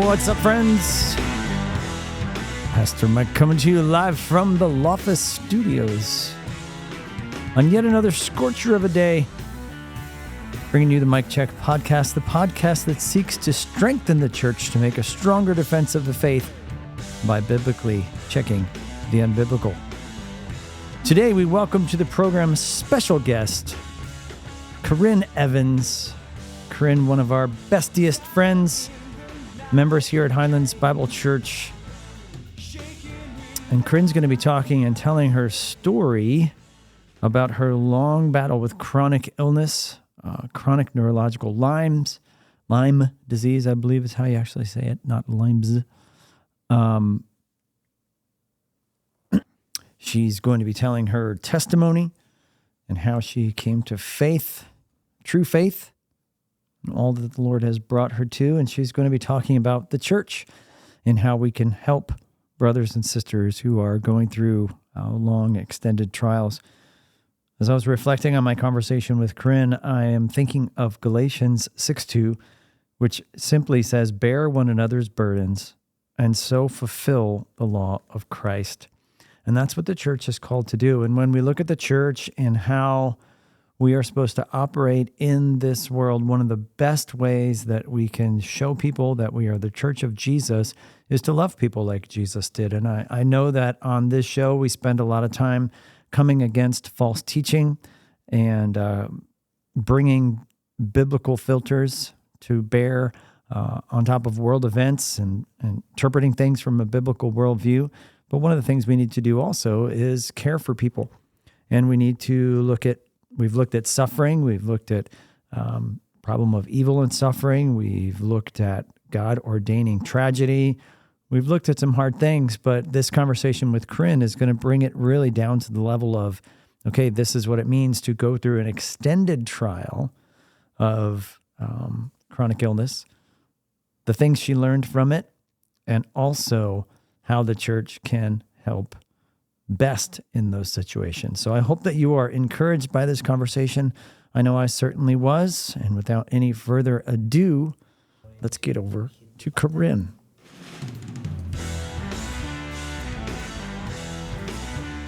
what's up, friends? Pastor Mike coming to you live from the Loftus Studios on yet another scorcher of a day, bringing you the Mike Check podcast, the podcast that seeks to strengthen the church to make a stronger defense of the faith by biblically checking the unbiblical. Today, we welcome to the program special guest, Carinne Evans. Carinne, one of our bestiest friends, members here at Highlands Bible Church. And Carinne's going to be talking and telling her story about her long battle with chronic illness, chronic neurological Lyme disease, I believe is how you actually say it, not Lyme's. She's going to be telling her testimony and how she came to faith, true faith, and all that the Lord has brought her to. And she's going to be talking about the church and how we can help brothers and sisters who are going through long, extended trials. As I was reflecting on my conversation with Carinne, I am thinking of Galatians 6:2, which simply says, "Bear one another's burdens and so fulfill the law of Christ." And that's what the church is called to do. And when we look at the church and how we are supposed to operate in this world, one of the best ways that we can show people that we are the church of Jesus is to love people like Jesus did. And I know that on this show, we spend a lot of time coming against false teaching and bringing biblical filters to bear on top of world events and interpreting things from a biblical worldview. But one of the things we need to do also is care for people. And we need to we've looked at suffering. We've looked at problem of evil and suffering. We've looked at God ordaining tragedy. We've looked at some hard things, but this conversation with Carinne is going to bring it really down to the level of, okay, this is what it means to go through an extended trial of chronic illness, the things she learned from it, and also how the church can help best in those situations. So I hope that you are encouraged by this conversation. I know I certainly was. And without any further ado, let's get over to Carinne.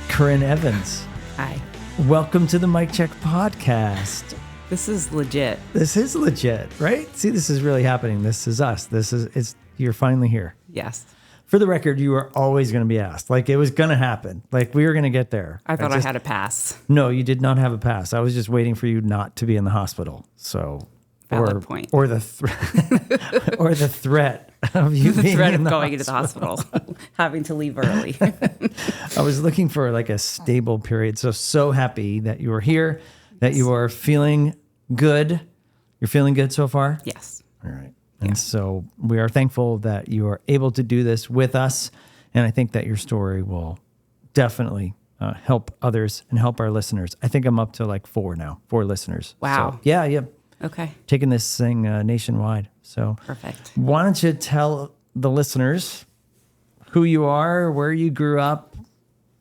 Carinne Evans. Hi. Welcome to the Mike Check podcast. This is legit. This is legit, right? See, this is really happening. This is us. You're finally here. Yes. For the record, you were always going to be asked. Like, it was going to happen. Like, we were going to get there. I thought I had a pass. No, you did not have a pass. I was just waiting for you not to be in the hospital. So, Valid point. Or the threat of you being in the going into the hospital, having to leave early. I was looking for like a stable period. So happy that you are here, that you are feeling good. You're feeling good so far? Yes. All right. And so we are thankful that you are able to do this with us. And I think that your story will definitely help others and help our listeners. I think I'm up to like 4 listeners. Wow. So, yeah. Okay. Taking this thing nationwide. So perfect. Why don't you tell the listeners who you are, where you grew up,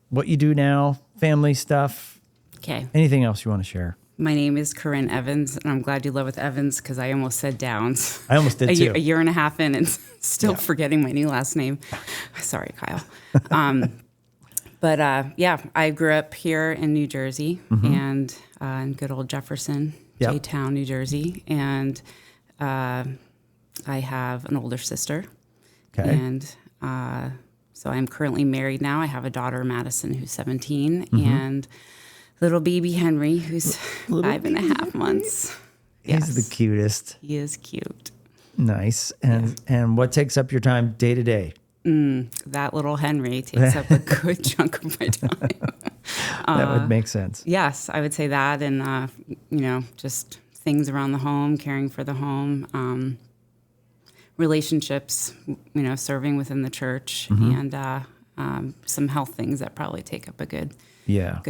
what you do now, family stuff. Okay. Anything else you want to share? My name is Carinne Evans, and I'm glad you love with Evans because I almost said Downs. I almost did too. A year and a half in and still forgetting my new last name. Sorry, Kyle. But I grew up here in New Jersey and in good old Jefferson, J-Town, New Jersey. And I have an older sister. Okay. And so I'm currently married now. I have a daughter, Madison, who's 17, and little baby Henry, who's 5.5 months. He's the cutest. He is cute. Nice. And what takes up your time day to day? That little Henry takes up a good chunk of my time. That would make sense. Yes, I would say that. And, just things around the home, caring for the home, relationships, serving within the church, and some health things that probably take up a good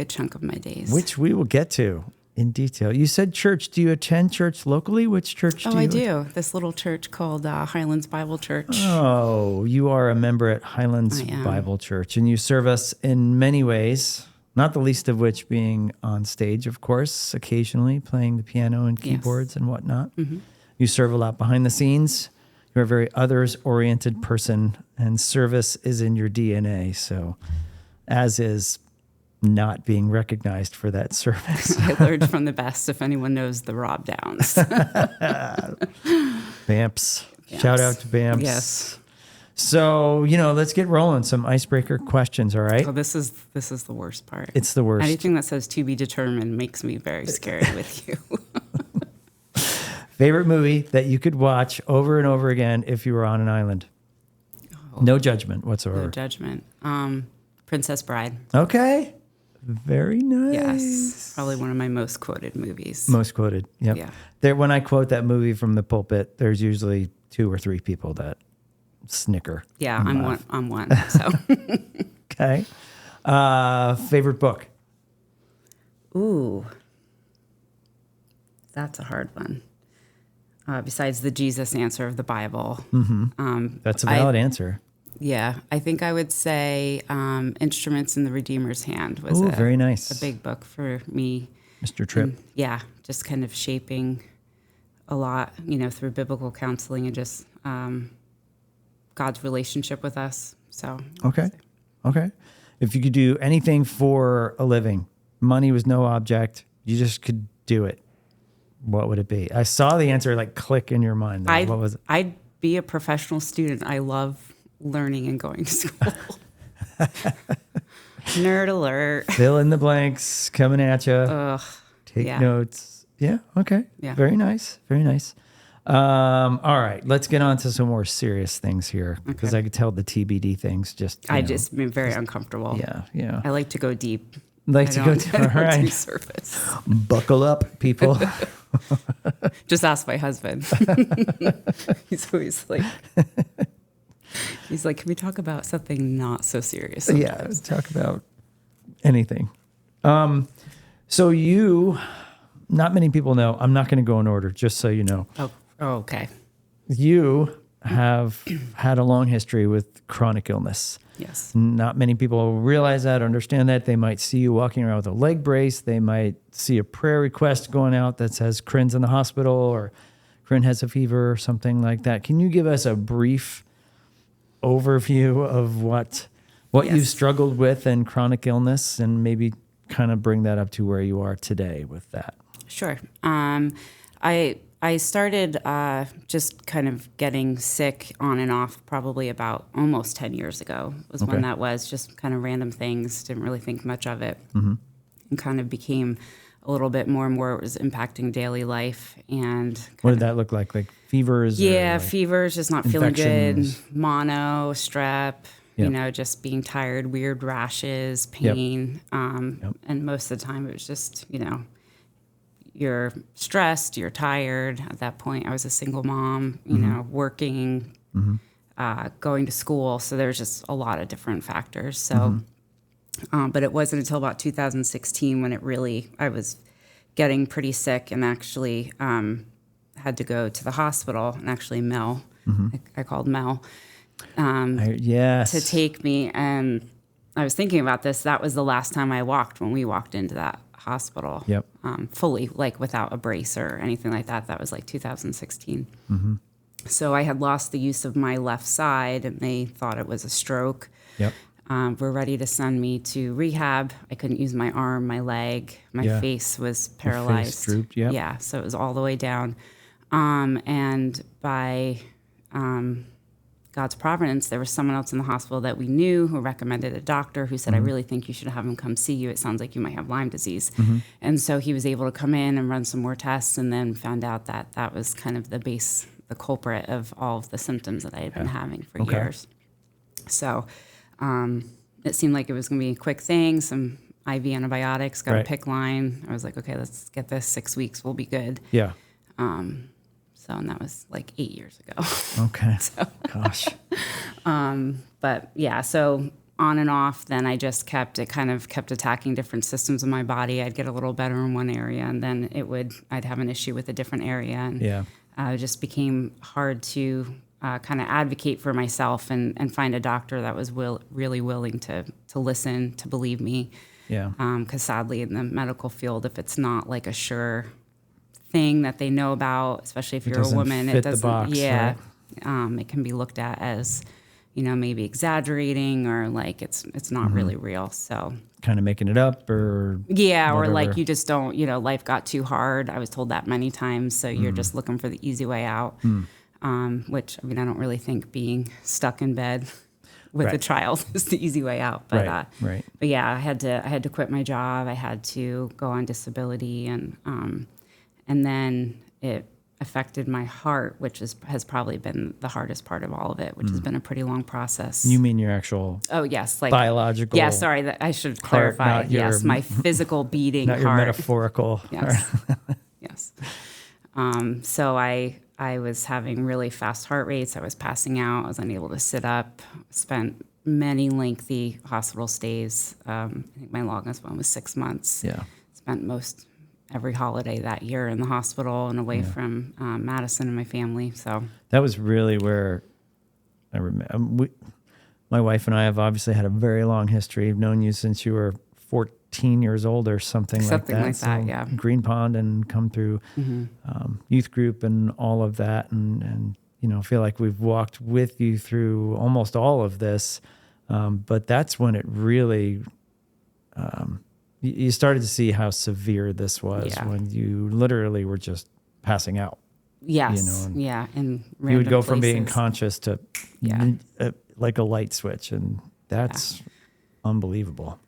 chunk of my days. Which we will get to in detail. You said church. Do you attend church locally? Which church do you? I do. This little church called Highlands Bible Church. Oh, you are a member at Highlands Bible Church, and you serve us in many ways, not the least of which being on stage, of course, occasionally playing the piano and keyboards and whatnot. You serve a lot behind the scenes. You're a very others-oriented person, and service is in your DNA. So, as is not being recognized for that service. I learned from the best, if anyone knows the Rob Downs. Bamps. Shout out to Bamps. Yes. So, let's get rolling. Some icebreaker questions, all right? Oh, this is the worst part. It's the worst. Anything that says to be determined makes me very scary with you. Favorite movie that you could watch over and over again if you were on an island? No judgment whatsoever. No judgment. Princess Bride. Okay. Very nice. Yes. Probably one of my most quoted movies. Most quoted. Yep. Yeah. When I quote that movie from the pulpit, there's usually 2 or 3 people that snicker. Yeah, I'm one. So. Okay. Favorite book? Ooh. That's a hard one. Besides the Jesus answer of the Bible. That's a valid answer. Yeah, I think I would say Instruments in the Redeemer's Hand was very nice. a big book for me. Mr. Tripp. And, yeah, just kind of shaping a lot, through biblical counseling and just God's relationship with us. So Okay. If you could do anything for a living, money was no object, you just could do it, what would it be? I saw the answer click in your mind. What was it? I'd be a professional student. I love learning and going to school. Nerd alert. Fill in the blanks coming at you. Take notes. Yeah. Okay. Yeah. Very nice. Very nice. All right. Let's get on to some more serious things here because I could tell the TBD things just. Just been very uncomfortable. Yeah. Yeah. I like to go deep. All right. Surface. Buckle up, people. Just ask my husband. He's always like, can we talk about something not so serious? Sometimes? Yeah, talk about anything. So not many people know, I'm not going to go in order, just so you know. Oh, okay. You have had a long history with chronic illness. Yes. Not many people realize that, understand that. They might see you walking around with a leg brace. They might see a prayer request going out that says Carinne's in the hospital or Carinne has a fever or something like that. Can you give us a brief overview of what you've struggled with in chronic illness and maybe kind of bring that up to where you are today with that? Sure. I started just kind of getting sick on and off probably about almost 10 years ago was when that was, just kind of random things, didn't really think much of it, and kind of became a little bit more and more, it was impacting daily life. And what did that look like? Like fevers? Yeah, fevers, just not feeling good, mono, strep, Yep. just being tired, weird rashes, pain. And most of the time it was just, you're stressed, you're tired. At that point, I was a single mom, working, going to school. So there's just a lot of different factors. So, but it wasn't until about 2016 when I was getting pretty sick and actually had to go to the hospital. And actually Mel, I called Mel to take me. And I was thinking about this. That was the last time I walked when we walked into that hospital. Yep. Fully, without a brace or anything like that. That was 2016. So I had lost the use of my left side, and they thought it was a stroke. Yep. Were ready to send me to rehab. I couldn't use my arm, my leg, my face was paralyzed. Face drooped, yep. Yeah, so it was all the way down. And by God's providence, there was someone else in the hospital that we knew who recommended a doctor who said, I really think you should have him come see you. It sounds like you might have Lyme disease. And so he was able to come in and run some more tests, and then found out that that was kind of the culprit of all of the symptoms that I had been having for years. So it seemed like it was going to be a quick thing, some IV antibiotics, got a PICC line. I was like, okay, let's get this 6 weeks. We'll be good. Yeah. And that was 8 years ago. Okay. Gosh. But yeah, so on and off, then I just kept attacking different systems of my body. I'd get a little better in one area, and then I'd have an issue with a different area. And it just became hard to kind of advocate for myself and find a doctor that was really willing to listen, to believe me. Yeah. Because sadly, in the medical field, if it's not a sure thing that they know about, especially if you're a woman, it doesn't fit the box, right? It can be looked at as, maybe exaggerating or like it's not really real. So Kind of making it up or yeah, or like whatever. you just don't, life got too hard. I was told that many times. So you're just looking for the easy way out, which, I don't really think being stuck in bed with a Right. child is the easy way out. But, Right. but yeah, I had to quit my job. I had to go on disability and then it affected my heart, which has probably been the hardest part of all of it, which has been a pretty long process. You mean your actual Oh yes, like biological Yeah, sorry, that I should heart, clarify. not your- Yes, my physical beating not your heart. metaphorical. Yes, yes. So I was having really fast heart rates. I was passing out. I was unable to sit up. Spent many lengthy hospital stays. I think my longest one was 6 months. Yeah. Spent most every holiday that year in the hospital and away from Madison and my family. So That was really where I remember. My wife and I have obviously had a very long history. I've known you since you were 14 years old or something like that. Like that, yeah. Green Pond and come through youth group and all of that. And I feel like we've walked with you through almost all of this. But that's when it really, you started to see how severe this was when you literally were just passing out. yes, and yeah, and You would go from being places. conscious to Yeah. like a light switch. And that's unbelievable.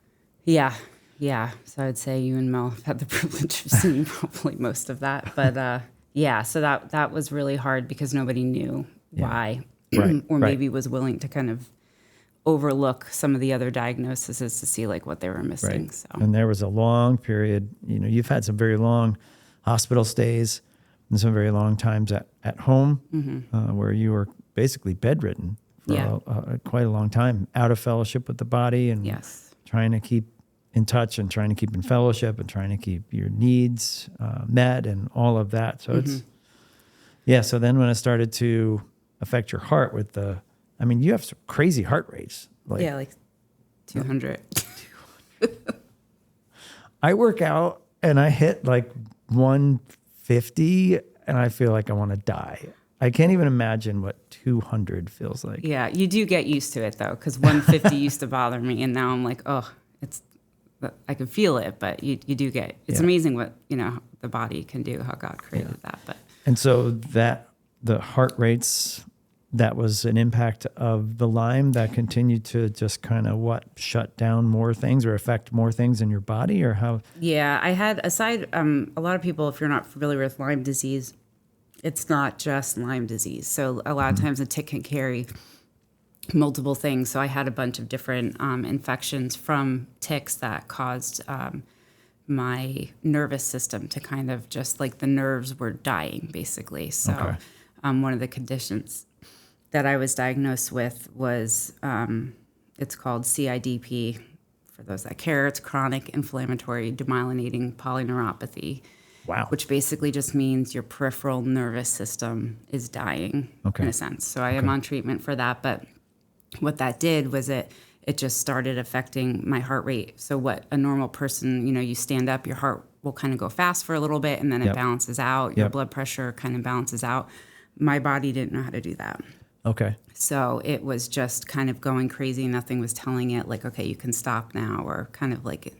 Yeah, yeah. So I'd say you and Mel have had the privilege of seeing probably most of that. But yeah, so that was really hard because nobody knew why, Right, or right. maybe was willing to kind of overlook some of the other diagnoses to see like what they were missing. So And there was a long period, you've had some very long hospital stays and some very long times at home where you were basically bedridden for quite a long time, out of fellowship with the body and yes, trying to keep in touch and trying to keep in fellowship and trying to keep your needs met and all of that. So so then when it started to affect your heart with you have some crazy heart rates. like 200. I work out and I hit like 150 and I feel like I want to die. I can't even imagine what 200 feels like. Yeah, you do get used to it though, because 150 used to bother me, and now I'm like, oh, I can feel it, but you do get. It's amazing what the body can do, how God created that. But And so the heart rates, that was an impact of the Lyme that continued to just kind of shut down more things or affect more things in your body, or how? yeah, I had a lot of people, if you're not familiar with Lyme disease, it's not just Lyme disease. So a lot of times a tick can carry multiple things. So I had a bunch of different infections from ticks that caused my nervous system to kind of just like the nerves were dying, basically. So one of the conditions that I was diagnosed with was, it's called CIDP. For those that care, it's chronic inflammatory demyelinating polyneuropathy. Wow. Which basically just means your peripheral nervous system is dying in a sense. So I am on treatment for that, but what that did was it just started affecting my heart rate. So what a normal person, you stand up, your heart will kind of go fast for a little bit and then it balances out. Your blood pressure kind of balances out. My body didn't know how to do that. Okay. So it was just kind of going crazy. Nothing was telling it like, okay, you can stop now, or kind of like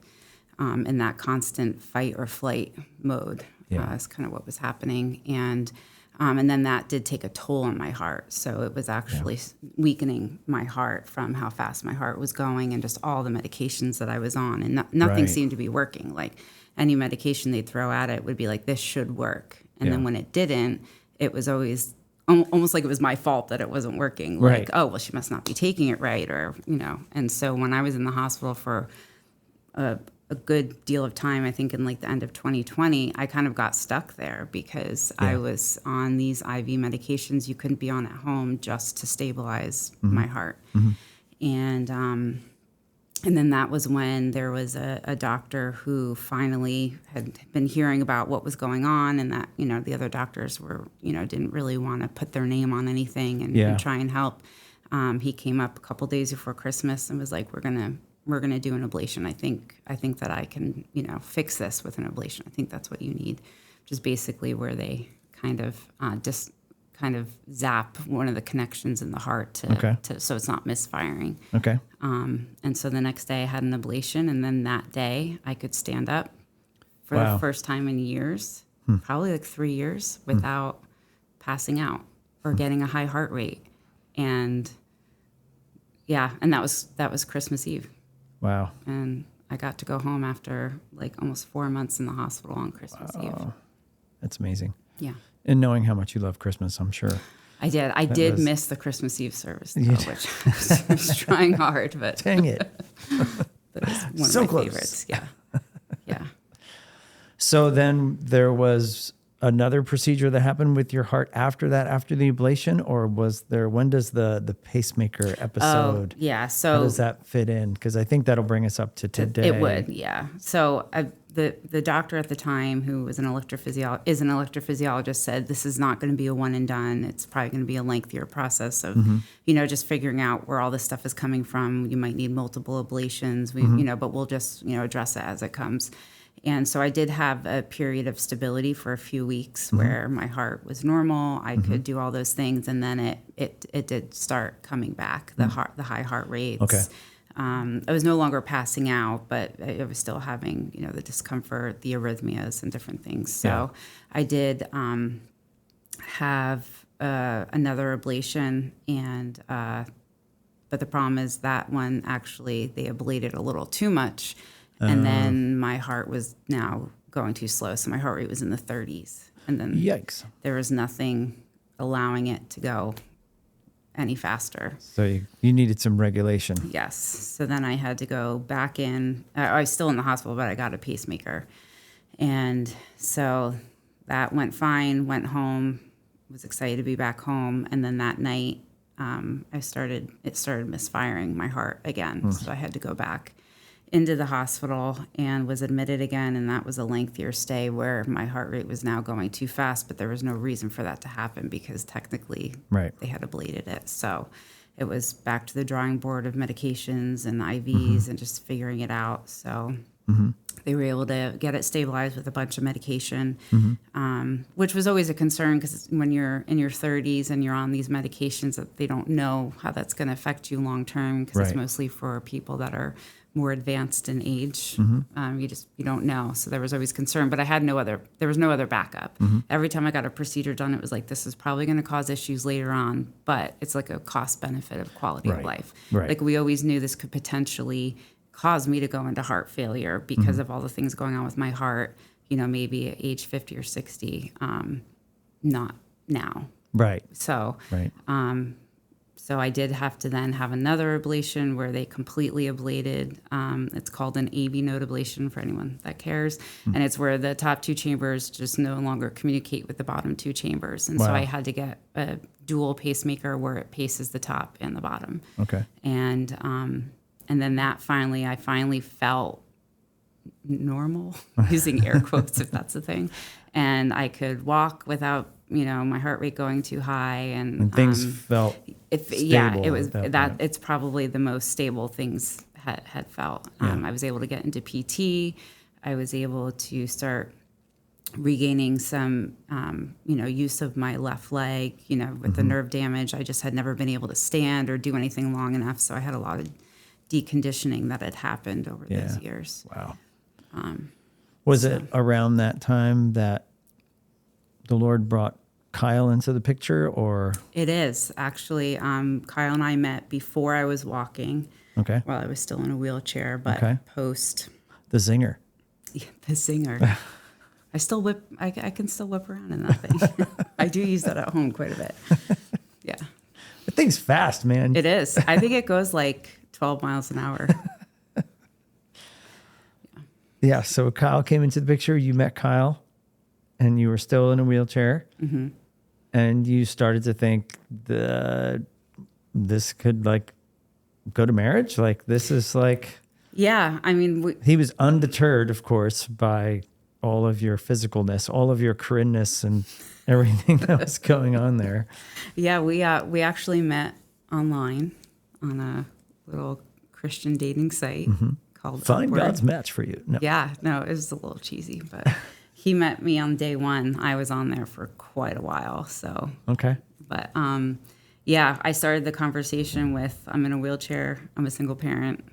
in that constant fight or flight mode. Is kind of what was happening. And then that did take a toll on my heart. So it was actually weakening my heart from how fast my heart was going and just all the medications that I was on. And nothing seemed to be working. Like any medication they'd throw at it would be like, this should work. And then when it didn't, it was always almost like it was my fault that it wasn't working. Like, oh, well, she must not be taking it right, or, And so when I was in the hospital for a good deal of time, I think in like the end of 2020, I kind of got stuck there because I was on these IV medications you couldn't be on at home just to stabilize my heart. And then that was when there was a doctor who finally had been hearing about what was going on, and that, the other doctors were, didn't really want to put their name on anything and try and help. He came up a couple days before Christmas and was like, we're gonna do an ablation. I think that I can, fix this with an ablation. I think that's what you need, which is basically where they kind of just kind of zap one of the connections in the heart so it's not misfiring. Okay. And so the next day I had an ablation, and then that day I could stand up for Wow. the first time in years, probably like 3 years, without passing out or getting a high heart rate. And and that was Christmas Eve. Wow. And I got to go home after like almost 4 months in the hospital on Christmas Eve. That's amazing. Yeah. And knowing how much you love Christmas, I'm sure. I did. I did miss the Christmas Eve service, though, which I was trying hard, but Dang it. that was one So of my close. favorites. Yeah. Yeah. So then there was another procedure that happened with your heart after that, after the ablation, or when does the pacemaker episode? Oh, yeah. How So does that fit in? Because I think that'll bring us up to today. it would, yeah. So the doctor at the time, who was an electrophysiologist, said this is not going to be a one and done. It's probably going to be a lengthier process of, just figuring out where all this stuff is coming from. You might need multiple ablations, but we'll just, address it as it comes. And so I did have a period of stability for a few weeks where my heart was normal. I could do all those things, and then it did start coming back. The high heart rates. Okay. I was no longer passing out, but I was still having, the discomfort, the arrhythmias, and different things. So I did have another ablation, and but the problem is that one actually they ablated a little too much, and then my heart was now going too slow. So my heart rate was in the 30s, and then Yikes. there was nothing allowing it to go any faster. So you needed some regulation. Yes. So then I had to go back in. I was still in the hospital, but I got a pacemaker. And so that went fine, went home, was excited to be back home. And then that night, it started misfiring my heart again. So I had to go back into the hospital and was admitted again. And that was a lengthier stay where my heart rate was now going too fast, but there was no reason for that to happen because technically they had ablated it. So it was back to the drawing board of medications and IVs and just figuring it out. So they were able to get it stabilized with a bunch of medication, which was always a concern because when you're in your 30s and you're on these medications, that they don't know how that's going to affect you long term because it's mostly for people that are more advanced in age. You don't know. So there was always concern, but there was no other backup. Every time I got a procedure done, it was like, this is probably going to cause issues later on, but it's like a cost benefit of quality of life. Like we always knew this could potentially cause me to go into heart failure because of all the things going on with my heart, maybe at age 50 or 60, not now. Right. So, so I did have to then have another ablation where they completely ablated. It's called an AV node ablation for anyone that cares. And it's where the top two chambers just no longer communicate with the bottom two chambers. And so I had to get a dual pacemaker where it paces the top and the bottom. Okay. And then I finally felt normal, using air quotes if that's a thing. And I could walk without, my heart rate going too high. And things felt stable. It was that. It's probably the most stable things had felt. I was able to get into PT. I was able to start regaining some, use of my left leg, with the nerve damage. I just had never been able to stand or do anything long enough. So I had a lot of deconditioning that had happened over those years. Wow. Was it around that time that the Lord brought Kyle into the picture, or? It is actually. Kyle and I met before I was walking. Okay. While I was still in a wheelchair, but post. The zinger. Yeah, the zinger. I still whip. I can still whip around in that thing. I do use that at home quite a bit. Yeah. The thing's fast, man. It is. I think it goes like 12 miles an hour. Yeah. So Kyle came into the picture. You met Kyle, and you were still in a wheelchair, and you started to think this could go to marriage. Like this is like. Yeah, I mean, he was undeterred, of course, by all of your physicalness, all of your Corinne-ness, and everything that was going on there. Yeah, we actually met online on a little Christian dating site called Find Upward. God's Match for you. No. Yeah, no, it was a little cheesy, but He met me on day one. I was on there for quite a while. So, Okay. but yeah, I started the conversation with, I'm in a wheelchair. I'm a single parent.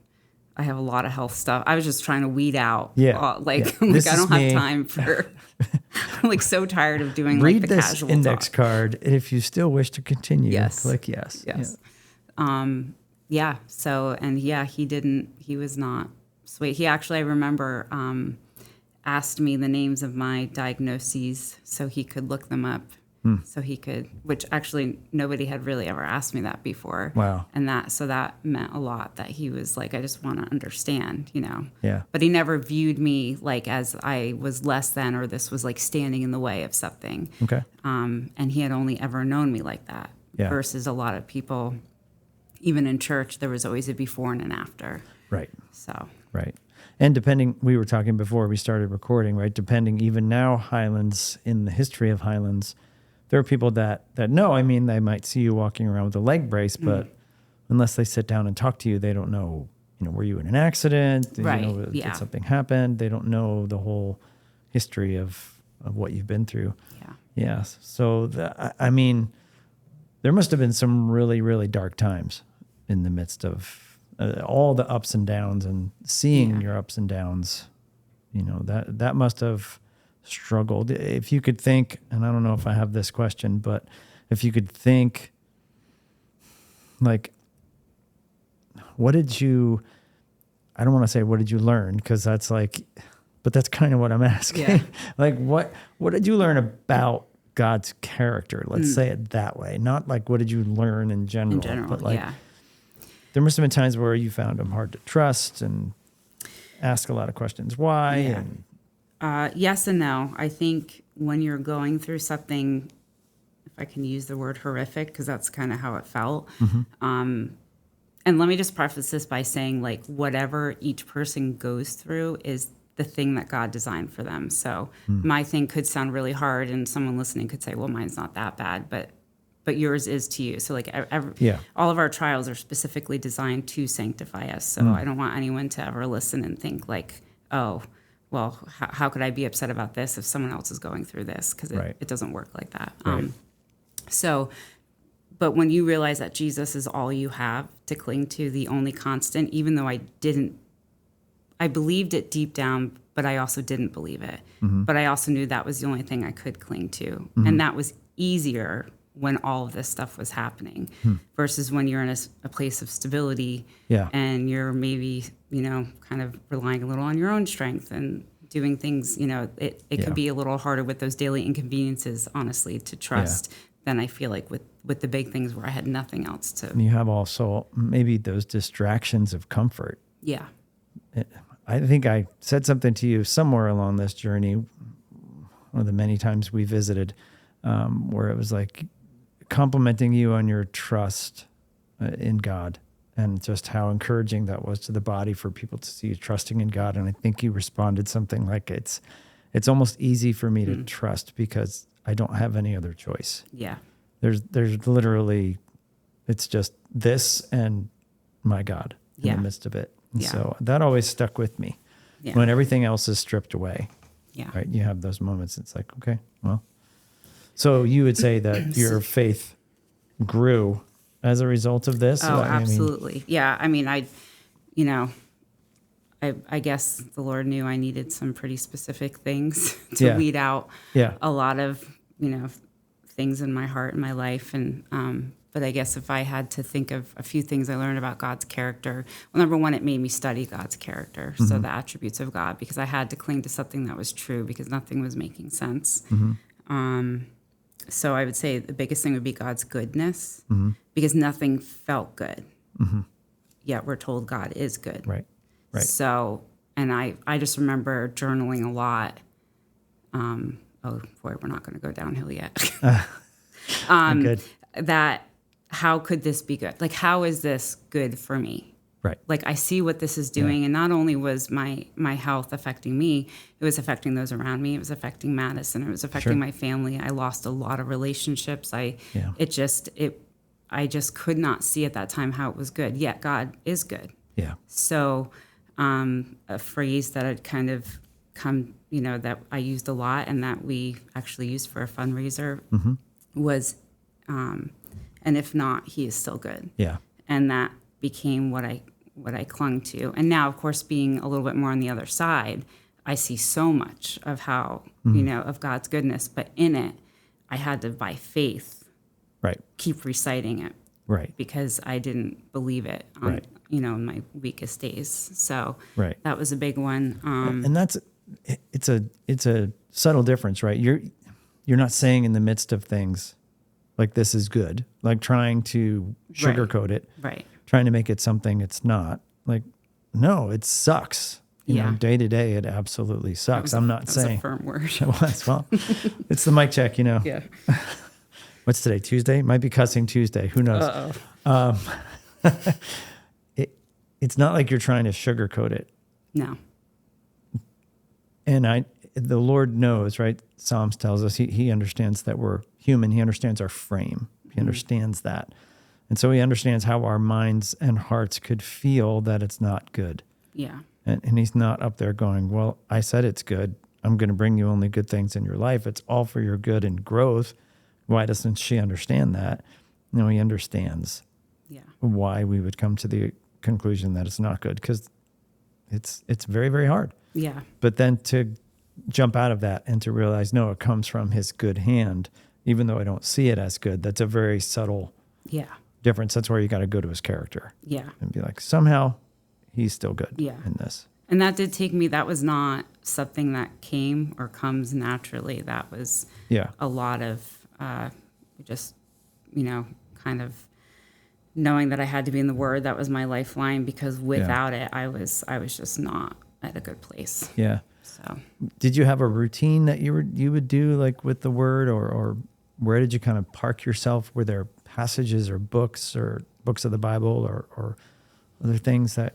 I have a lot of health stuff. I was just trying to weed out. Yeah. I'm This like, I is don't me. have time for, I'm like so tired of doing Read like the this casual index talk. card. If you still wish to continue, Yes. click yes. Yes. Yeah. So, and yeah, he was not sweet. He actually, I remember, asked me the names of my diagnoses so he could look them up. So he could, which actually nobody had really ever asked me that before. Wow. And so that meant a lot, that he was like, I just want to understand, Yeah. But he never viewed me like as I was less than, or this was like standing in the way of something. Okay. And he had only ever known me like that. Yeah. Versus a lot of people, even in church, there was always a before and an after. Right. So. Right. And depending, we were talking before we started recording, right? Depending, even now, Highlands, in the history of Highlands, there are people that know. I mean, they might see you walking around with a leg brace, but unless they sit down and talk to you, they don't know, were you in an accident? Right. Did something happen? They don't know the whole history of what you've been through. Yeah. Yes. So, I mean, there must have been some really, really dark times in the midst of all the ups and downs, and seeing your ups and downs, that must have struggled. If you could think, and I don't know if I have this question, but if you could think, like, what did you, I don't want to say what did you learn, because that's like, but that's kind of what I'm asking. Yeah. Like, what did you learn about God's character? Let's say it that way. Not like what did you learn in general, but like, there must have been times where you found him hard to trust and ask a lot of questions. Why? Yeah. And Yes and no. I think when you're going through something, if I can use the word horrific, because that's kind of how it felt. And let me just preface this by saying, like, whatever each person goes through is the thing that God designed for them. So my thing could sound really hard, and someone listening could say, well, mine's not that bad, but yours is to you. So like all of our trials are specifically designed to sanctify us. So I don't want anyone to ever listen and think like, oh, well, how could I be upset about this if someone else is going through this? Because it doesn't work like that. Right. But when you realize that Jesus is all you have to cling to, the only constant, even though I believed it deep down, but I also didn't believe it. But I also knew that was the only thing I could cling to. And that was easier when all of this stuff was happening versus when you're in a place of stability and you're maybe, kind of relying a little on your own strength and doing things, it could be a little harder with those daily inconveniences, honestly, to trust than I feel like with the big things where I had nothing else to. And you have also maybe those distractions of comfort. Yeah. I think I said something to you somewhere along this journey, one of the many times we visited, where it was like complimenting you on your trust in God, and just how encouraging that was to the body for people to see you trusting in God. And I think you responded something like, it's almost easy for me to trust because I don't have any other choice. Yeah. There's literally, it's just this and my God in the midst of it. And so that always stuck with me when everything else is stripped away. Yeah. Right. You have those moments. It's like, okay, well, so you would say that your faith grew as a result of this? Oh, absolutely. I mean, I guess the Lord knew I needed some pretty specific things to weed out a lot of, things in my heart and my life. And, but I guess if I had to think of a few things I learned about God's character, well, number one, it made me study God's character. So the attributes of God, because I had to cling to something that was true because nothing was making sense. So I would say the biggest thing would be God's goodness, because nothing felt good. Yet we're told God is good. Right. So, and I just remember journaling a lot. Oh boy, we're not going to go downhill yet. Good. That how could this be good? Like, how is this good for me? Right. Like, I see what this is doing, and not only was my health affecting me, it was affecting those around me. It was affecting Madison. It was affecting my family. I lost a lot of relationships. I just could not see at that time how it was good. Yet God is good. Yeah. So, a phrase that I'd kind of that I used a lot and that we actually used for a fundraiser was, and if not, he is still good. Yeah. And that became what I clung to. And now, of course, being a little bit more on the other side, I see so much of how, of God's goodness, but in it, I had to, by faith, Right. keep reciting it. Right. Because I didn't believe it on, Right. In my weakest days. So Right. that was a big one. And it's a subtle difference, right? You're not saying in the midst of things like this is good, like trying to sugarcoat it, Right. trying to make it something it's not. Like, no, it sucks. You know, day to day, it absolutely sucks. I'm not saying that was a firm word. It was. Well, it's the mic check, Yeah. What's today? Tuesday? Might be cussing Tuesday. Who knows? It's not like you're trying to sugarcoat it. No. And the Lord knows, right? Psalms tells us he understands that we're human. He understands our frame. He understands that. And so he understands how our minds and hearts could feel that it's not good. Yeah. And he's not up there going, well, I said it's good. I'm going to bring you only good things in your life. It's all for your good and growth. Why doesn't she understand that? No, he understands why we would come to the conclusion that it's not good, because it's very, very hard. Yeah. But then to jump out of that and to realize, no, it comes from his good hand, even though I don't see it as good, that's a very subtle difference. That's where you got to go to his character and be like, somehow he's still good in this. And that did take me, that was not something that came or comes naturally. That was a lot of just, kind of knowing that I had to be in the Word. That was my lifeline, because without it, I was just not at a good place. Yeah. So, did you have a routine that you would do, like with the Word, or where did you kind of park yourself? Were there passages or books of the Bible or other things that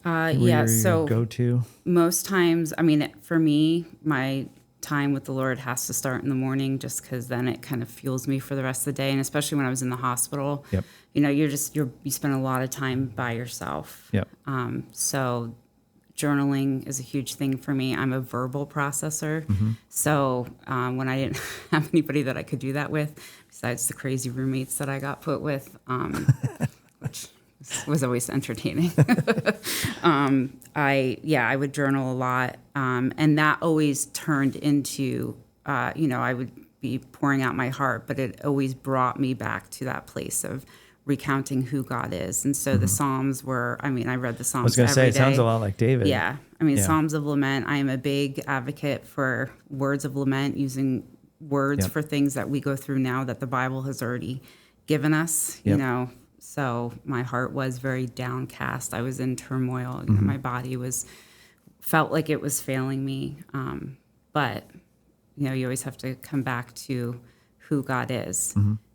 so go to? Most times, for me, my time with the Lord has to start in the morning, just because then it kind of fuels me for the rest of the day. And especially when I was in the hospital, you spend a lot of time by yourself. Yep. So journaling is a huge thing for me. I'm a verbal processor. So when I didn't have anybody that I could do that with, besides the crazy roommates that I got put with, which was always entertaining. I would journal a lot. And that always turned into, I would be pouring out my heart, but it always brought me back to that place of recounting who God is. And so the Psalms were, I read the Psalms every day. I was going to say, it sounds a lot like David. Yeah. Psalms of lament. I am a big advocate for words of lament, using words for things that we go through now that the Bible has already given us, So my heart was very downcast. I was in turmoil. My body felt like it was failing me. But, you always have to come back to who God is.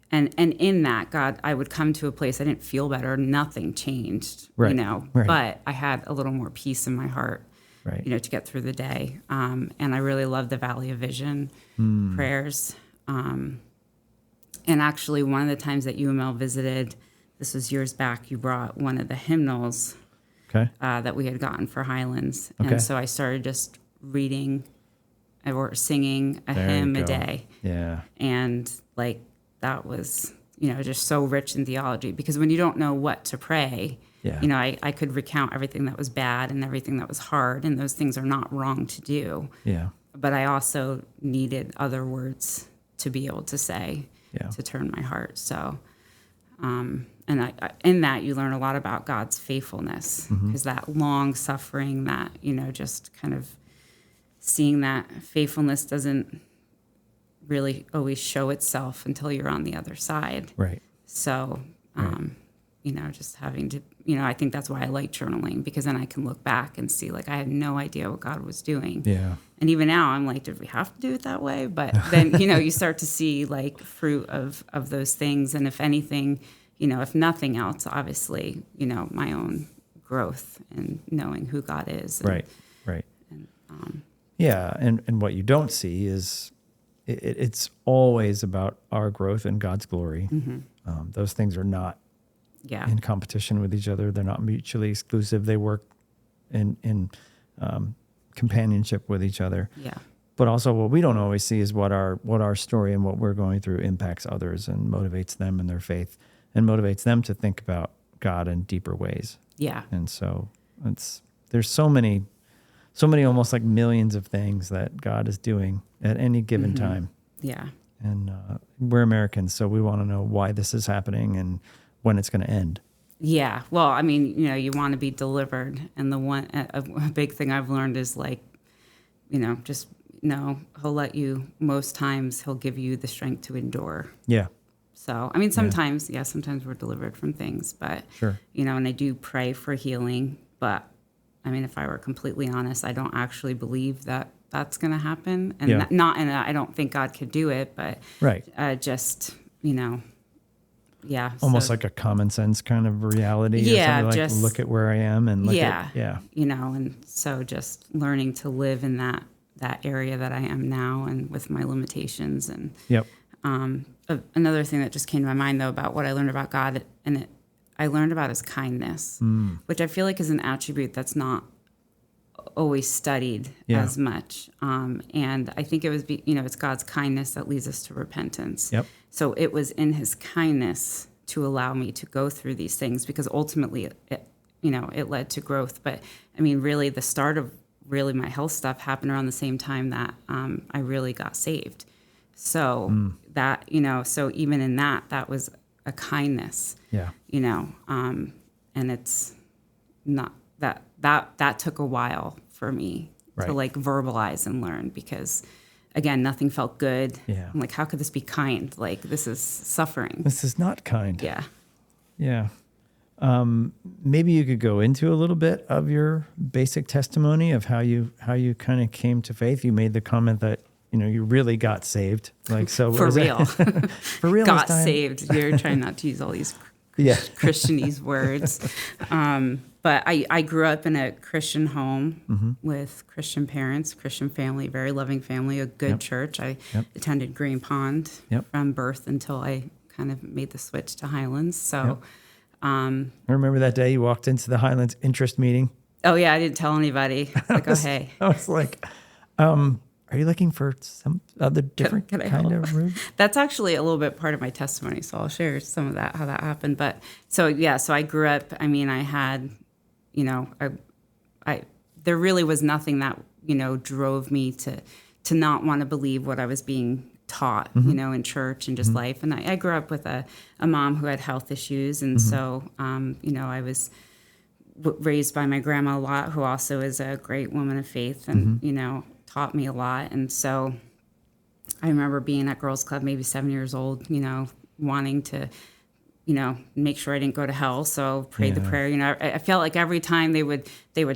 And in that, God, I would come to a place I didn't feel better. Nothing changed, right. But I had a little more peace in my heart, to get through the day. And I really love the Valley of Vision prayers. And actually, one of the times that UML visited, this was years back, you brought one of the hymnals that we had gotten for Highlands. Okay. And so I started just reading or singing a hymn a day. Yeah. And that was, just so rich in theology, because when you don't know what to pray, I could recount everything that was bad and everything that was hard, and those things are not wrong to do. Yeah. But I also needed other words to be able to say to turn my heart. So, and in that you learn a lot about God's faithfulness, because that long suffering, that, just kind of seeing that faithfulness doesn't really always show itself until you're on the other side. Right. So, just having to, I think that's why I like journaling, because then I can look back and see, I had no idea what God was doing. Yeah. And even now I'm like, did we have to do it that way? But then, you start to see fruit of those things. And if anything, if nothing else, obviously, my own growth and knowing who God is. And, right. And what you don't see is it's always about our growth and God's glory. Those things are not in competition with each other. They're not mutually exclusive. They work in companionship with each other. Yeah. But also what we don't always see is what our story and what we're going through impacts others and motivates them in their faith and motivates them to think about God in deeper ways. Yeah. And so there's so many almost like millions of things that God is doing at any given time. Yeah. And we're Americans, so we want to know why this is happening and when it's going to end. Yeah. Well, I mean, you want to be delivered. And a big thing I've learned is like, just he'll let you, most times he'll give you the strength to endure. Yeah. So, I mean, sometimes we're delivered from things, but, Sure. And I do pray for healing. But, I mean, if I were completely honest, I don't actually believe that that's going to happen. And I don't think God could do it, but right. Yeah. Almost like a common sense kind of reality. Yeah. Or just look at where I am and look at. Yeah. And so just learning to live in that area that I am now and with my limitations. And yep. Another thing that just came to my mind though about what I learned about God I learned about his kindness, which I feel like is an attribute that's not always studied as much. And I think it was, it's God's kindness that leads us to repentance. Yep. So it was in his kindness to allow me to go through these things because ultimately it led to growth. But I mean, really the start of really my health stuff happened around the same time that I really got saved. So that, so even in that was a kindness. Yeah. And it's not that took a while for me to like verbalize and learn because again, nothing felt good. Yeah. I'm like, how could this be kind? Like this is suffering. This is not kind. Yeah. Yeah. Maybe you could go into a little bit of your basic testimony of how you kind of came to faith. You made the comment that, you really got saved. Like, so for real, for real, got saved. You're trying not to use all these Christianese words. But I grew up in a Christian home with Christian parents, Christian family, very loving family, a good church. I attended Green Pond from birth until I kind of made the switch to Highlands. So I remember that day you walked into the Highlands interest meeting. Oh yeah, I didn't tell anybody. Like, hey. I was like, are you looking for some other different kind of room? That's actually a little bit part of my testimony, so I'll share some of that, how that happened. But so I grew up, I mean, I had, there really was nothing that, drove me to not want to believe what I was being taught, in church and just life. And I grew up with a mom who had health issues. And so, I was raised by my grandma a lot, who also is a great woman of faith and, taught me a lot. And so I remember being at Girls Club, maybe 7 years old, wanting to, make sure I didn't go to hell. So prayed the prayer. I felt like every time they would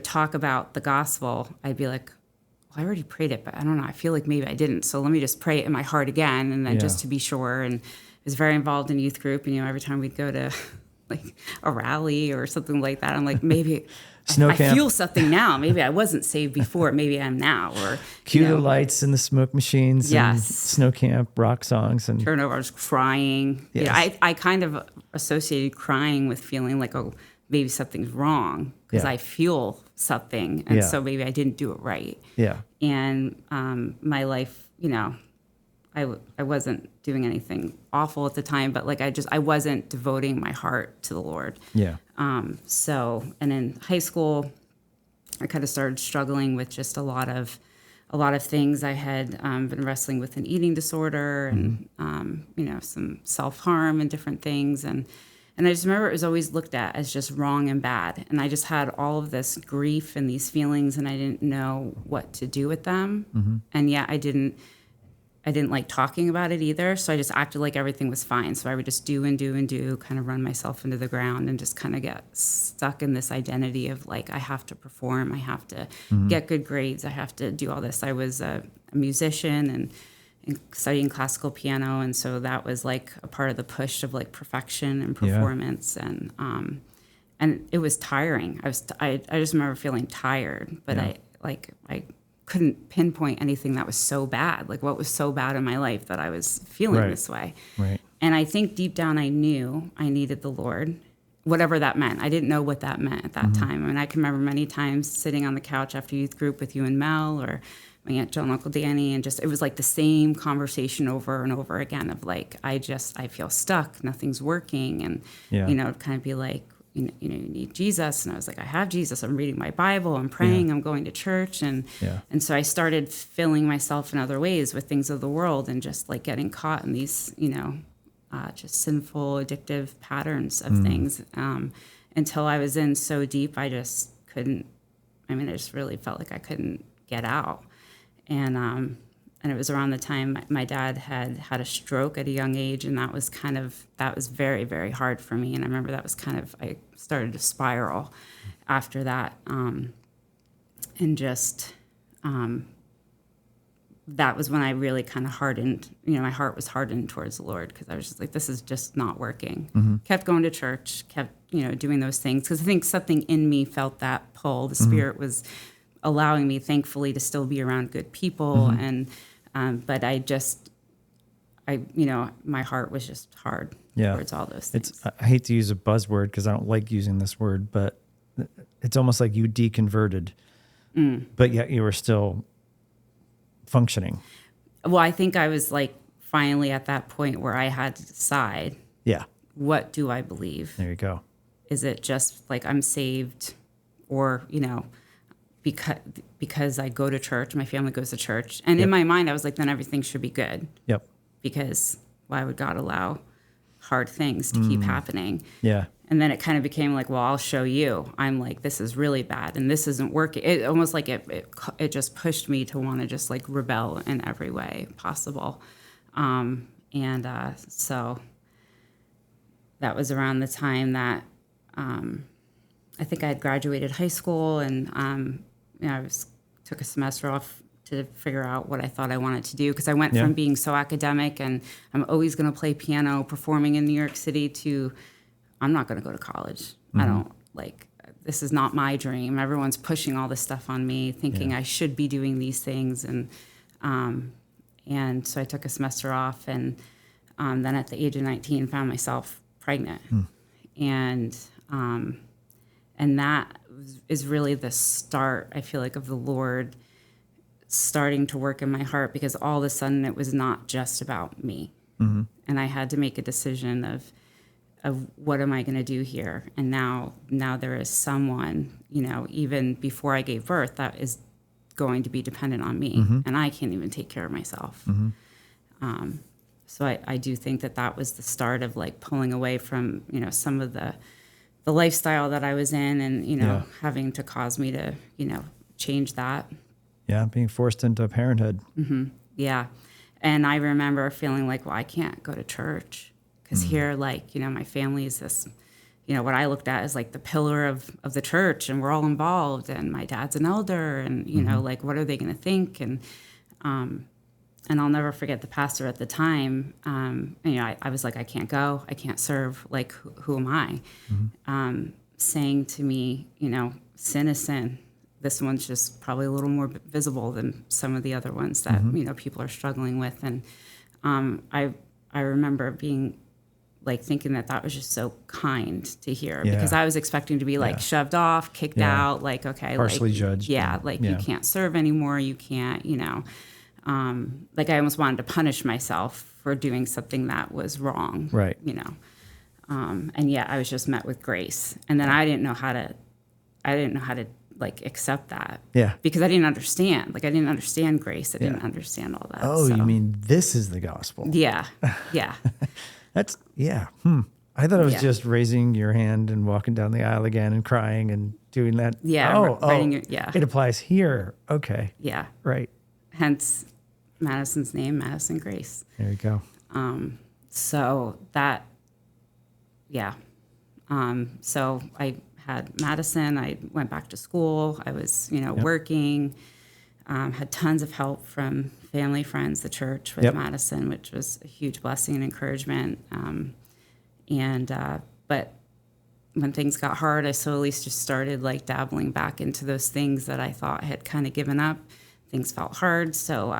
talk about the gospel, I'd be like, well, I already prayed it, but I don't know. I feel like maybe I didn't. So let me just pray it in my heart again. And then just to be sure. And I was very involved in youth group. Every time we'd go to like a rally or something like that, I'm like, maybe I feel something now. Maybe I wasn't saved before. Maybe I'm now. Or cue the lights and the smoke machines. Yes. And snow camp rock songs and turnover. I was crying. Yes. I kind of associated crying with feeling like, oh, maybe something's wrong because I feel something, and so maybe I didn't do it right. Yeah. And my life, I wasn't doing anything awful at the time, but like I wasn't devoting my heart to the Lord. Yeah. And in high school, I kind of started struggling with just a lot of things. I had been wrestling with an eating disorder and some self-harm and different things, and I just remember it was always looked at as just wrong and bad, and I just had all of this grief and these feelings, and I didn't know what to do with them, and I didn't like talking about it either, so I just acted like everything was fine. So I would just do and do and do, kind of run myself into the ground and just kind of get stuck in this identity of like, I have to perform, I have to get good grades, I have to do all this. I was a musician and studying classical piano, and so that was like a part of the push of like perfection and performance, and it was tiring. I just remember feeling tired, but I couldn't pinpoint anything that was so bad, like what was so bad in my life that I was feeling this way. Right. And I think deep down I knew I needed the Lord. whatever that meant. I didn't know what that meant at that time. I mean, I can remember many times sitting on the couch after youth group with you and Mel or my Aunt Jill and Uncle Danny, and it was like the same conversation over and over again of like, I feel stuck, nothing's working. And, kind of be like, you need Jesus. And I was like, I have Jesus. I'm reading my Bible. I'm praying. I'm going to church. And so I started filling myself in other ways with things of the world and just like getting caught in these, just sinful, addictive patterns of things until I was in so deep, I just couldn't, I just really felt like I couldn't get out. And it was around the time my dad had a stroke at a young age, and that was very, very hard for me. And I remember I started to spiral after that. That was when I really kind of hardened, my heart was hardened towards the Lord, because I was just like, this is just not working. Kept going to church, kept, doing those things, because I think something in me felt that pull. The Spirit was allowing me, thankfully, to still be around good people. And, but my heart was just hard towards all those things. I hate to use a buzzword because I don't like using this word, but it's almost like you deconverted, but yet you were still functioning. Well, I think I was like finally at that point where I had to decide, what do I believe? There you go. Is it just like I'm saved, or, because I go to church, my family goes to church. And in my mind, I was like, then everything should be good. Yep. Because why would God allow hard things to keep happening? Yeah. And then it kind of became like, well, I'll show you. I'm like, this is really bad, and this isn't working. It almost like it just pushed me to want to just like rebel in every way possible. So that was around the time that I think I had graduated high school, and I took a semester off to figure out what I thought I wanted to do, because I went from being so academic and I'm always going to play piano, performing in New York City, to I'm not going to go to college. I don't this is not my dream. Everyone's pushing all this stuff on me, thinking I should be doing these things. And so I took a semester off, and then at the age of 19 found myself pregnant. And that is really the start, I feel like, of the Lord starting to work in my heart, because all of a sudden it was not just about me. And I had to make a decision of what am I going to do here? And now there is someone, even before I gave birth, that is going to be dependent on me, and I can't even take care of myself. So I do think that was the start of like pulling away from, some of the lifestyle that I was in, and, having to cause me to, change that. Yeah. Being forced into parenthood. Yeah. And I remember feeling like, well, I can't go to church, because here, like, my family is this, what I looked at as like the pillar of the church, and we're all involved, and my dad's an elder, and, like, what are they going to think? And I'll never forget the pastor at the time. I was like, I can't go, I can't serve. Like, who am I? Saying to me, sin is sin. This one's just probably a little more visible than some of the other ones that, people are struggling with. And I remember being like thinking that was just so kind to hear, because I was expecting to be like shoved off, kicked out, like, okay, partially judged. You can't serve anymore. You can't, like I almost wanted to punish myself for doing something that was wrong. Right. And yet I was just met with grace. And then I didn't know how to like accept that. Yeah. Because I didn't understand. Like, I didn't understand grace. I didn't understand all that. Oh, so. You mean this is the gospel? Yeah. Yeah. That's, I thought it was just raising your hand and walking down the aisle again and crying and doing that. Yeah. It applies here. Okay. Yeah. Right. Hence Madison's name, Madison Grace. There you go. So that, so I had Madison. I went back to school. I was, working, had tons of help from family, friends, the church with Madison, which was a huge blessing and encouragement. But when things got hard, I slowly just started like dabbling back into those things that I thought had kind of given up. Things felt hard. So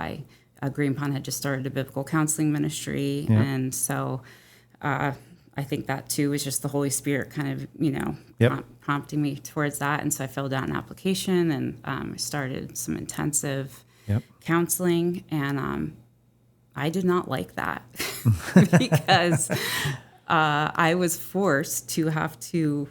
Green Pond had just started a biblical counseling ministry. And so, I think that too was just the Holy Spirit kind of, Yep. prompting me towards that. And so I filled out an application and started some intensive Yep. counseling. And I did not like that because I was forced to have to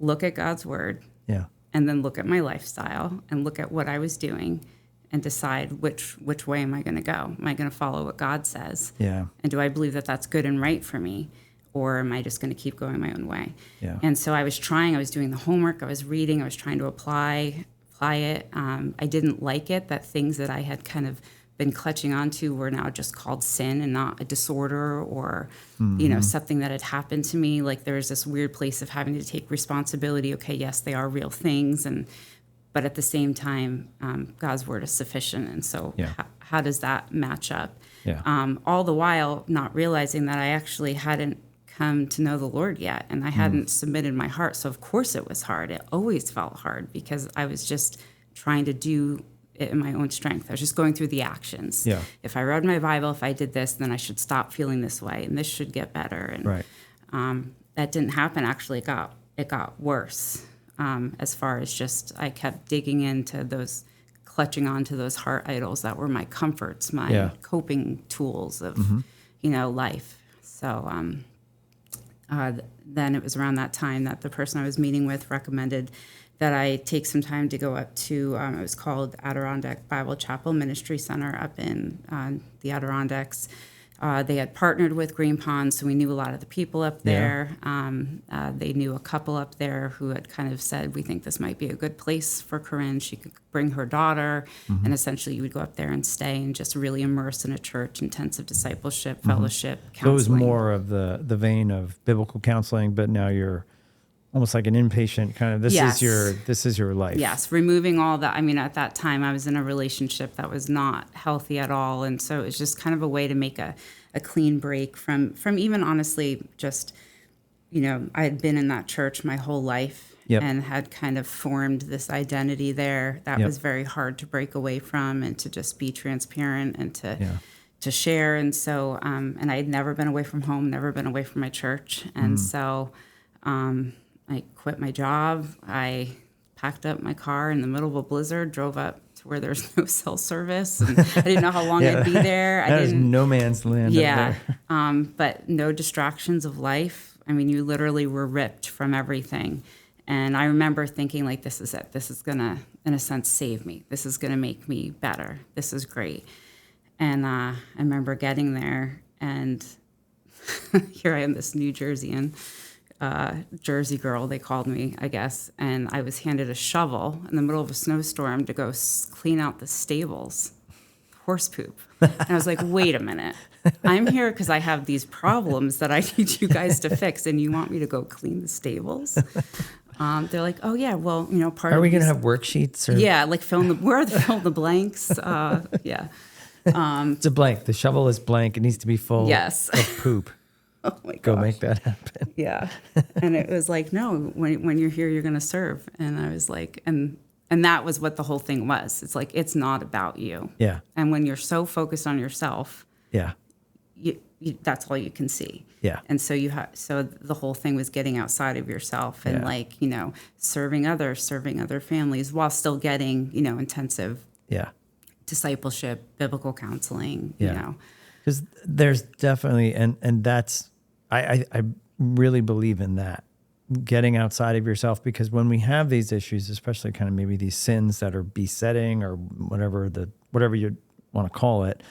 look at God's word Yeah. and then look at my lifestyle and look at what I was doing and decide which way am I going to go? Am I going to follow what God says? Yeah. And do I believe that that's good and right for me? Or am I just going to keep going my own way? Yeah. And so I was doing the homework, I was reading, I was trying to apply it. I didn't like it, that things that I had kind of been clutching onto were now just called sin and not a disorder or, something that had happened to me. Like there was this weird place of having to take responsibility. Okay, yes, they are real things. But at the same time, God's word is sufficient. And so Yeah. how does that match up? Yeah. All the while not realizing that I actually hadn't come to know the Lord yet, and I hadn't submitted my heart. So of course it was hard. It always felt hard because I was just trying to do it in my own strength. I was just going through the actions. Yeah. If I read my Bible, if I did this, then I should stop feeling this way, and this should get better. And Right. that didn't happen. Actually, it got worse. As far as just I kept digging into those, clutching onto those heart idols that were my comforts, my coping tools of life. So then it was around that time that the person I was meeting with recommended that I take some time to go up to, it was called Adirondack Bible Chapel Ministry Center up in the Adirondacks. They had partnered with Green Pond, so we knew a lot of the people up there. They knew a couple up there who had kind of said, we think this might be a good place for Carinne. She could bring her daughter, and essentially you would go up there and stay and just really immerse in a church, intensive discipleship, fellowship, counseling. So it was more of the vein of biblical counseling, but now you're almost like an inpatient kind of, this is your life. Yes, removing all that. I mean, at that time, I was in a relationship that was not healthy at all. And so it was just kind of a way to make a clean break from even honestly just, I had been in that church my whole life and had kind of formed this identity there that was very hard to break away from and to just be transparent and to share. And so, and I had never been away from home, never been away from my church. And so, I quit my job. I packed up my car in the middle of a blizzard, drove up to where there's no cell service, and I didn't know how long I'd be there. There's no man's land up there. But no distractions of life. I mean, you literally were ripped from everything. And I remember thinking, like, this is it. This is going to, in a sense, save me. This is going to make me better. This is great. And I remember getting there, and here I am, this New Jerseyan. Jersey girl, they called me, I guess, and I was handed a shovel in the middle of a snowstorm to go clean out the stables, horse poop. And I was like, wait a minute, I'm here because I have these problems that I need you guys to fix, and you want me to go clean the stables? They're like, oh yeah, well, part of Are we going to have worksheets? Or? Yeah, like fill in the blanks. Yeah. It's a blank. The shovel is blank. It needs to be full of poop. Oh my gosh. Go make that happen. Yeah. And it was like, no, when you're here, you're going to serve. And I was like, and that was what the whole thing was. It's like, it's not about you. Yeah. And when you're so focused on yourself, you that's all you can see. Yeah. And so so the whole thing was getting outside of yourself and serving other families while still getting, intensive discipleship, biblical counseling, Because there's definitely, and that's, I really believe in that, getting outside of yourself, because when we have these issues, especially kind of maybe these sins that are besetting or whatever you want to call it,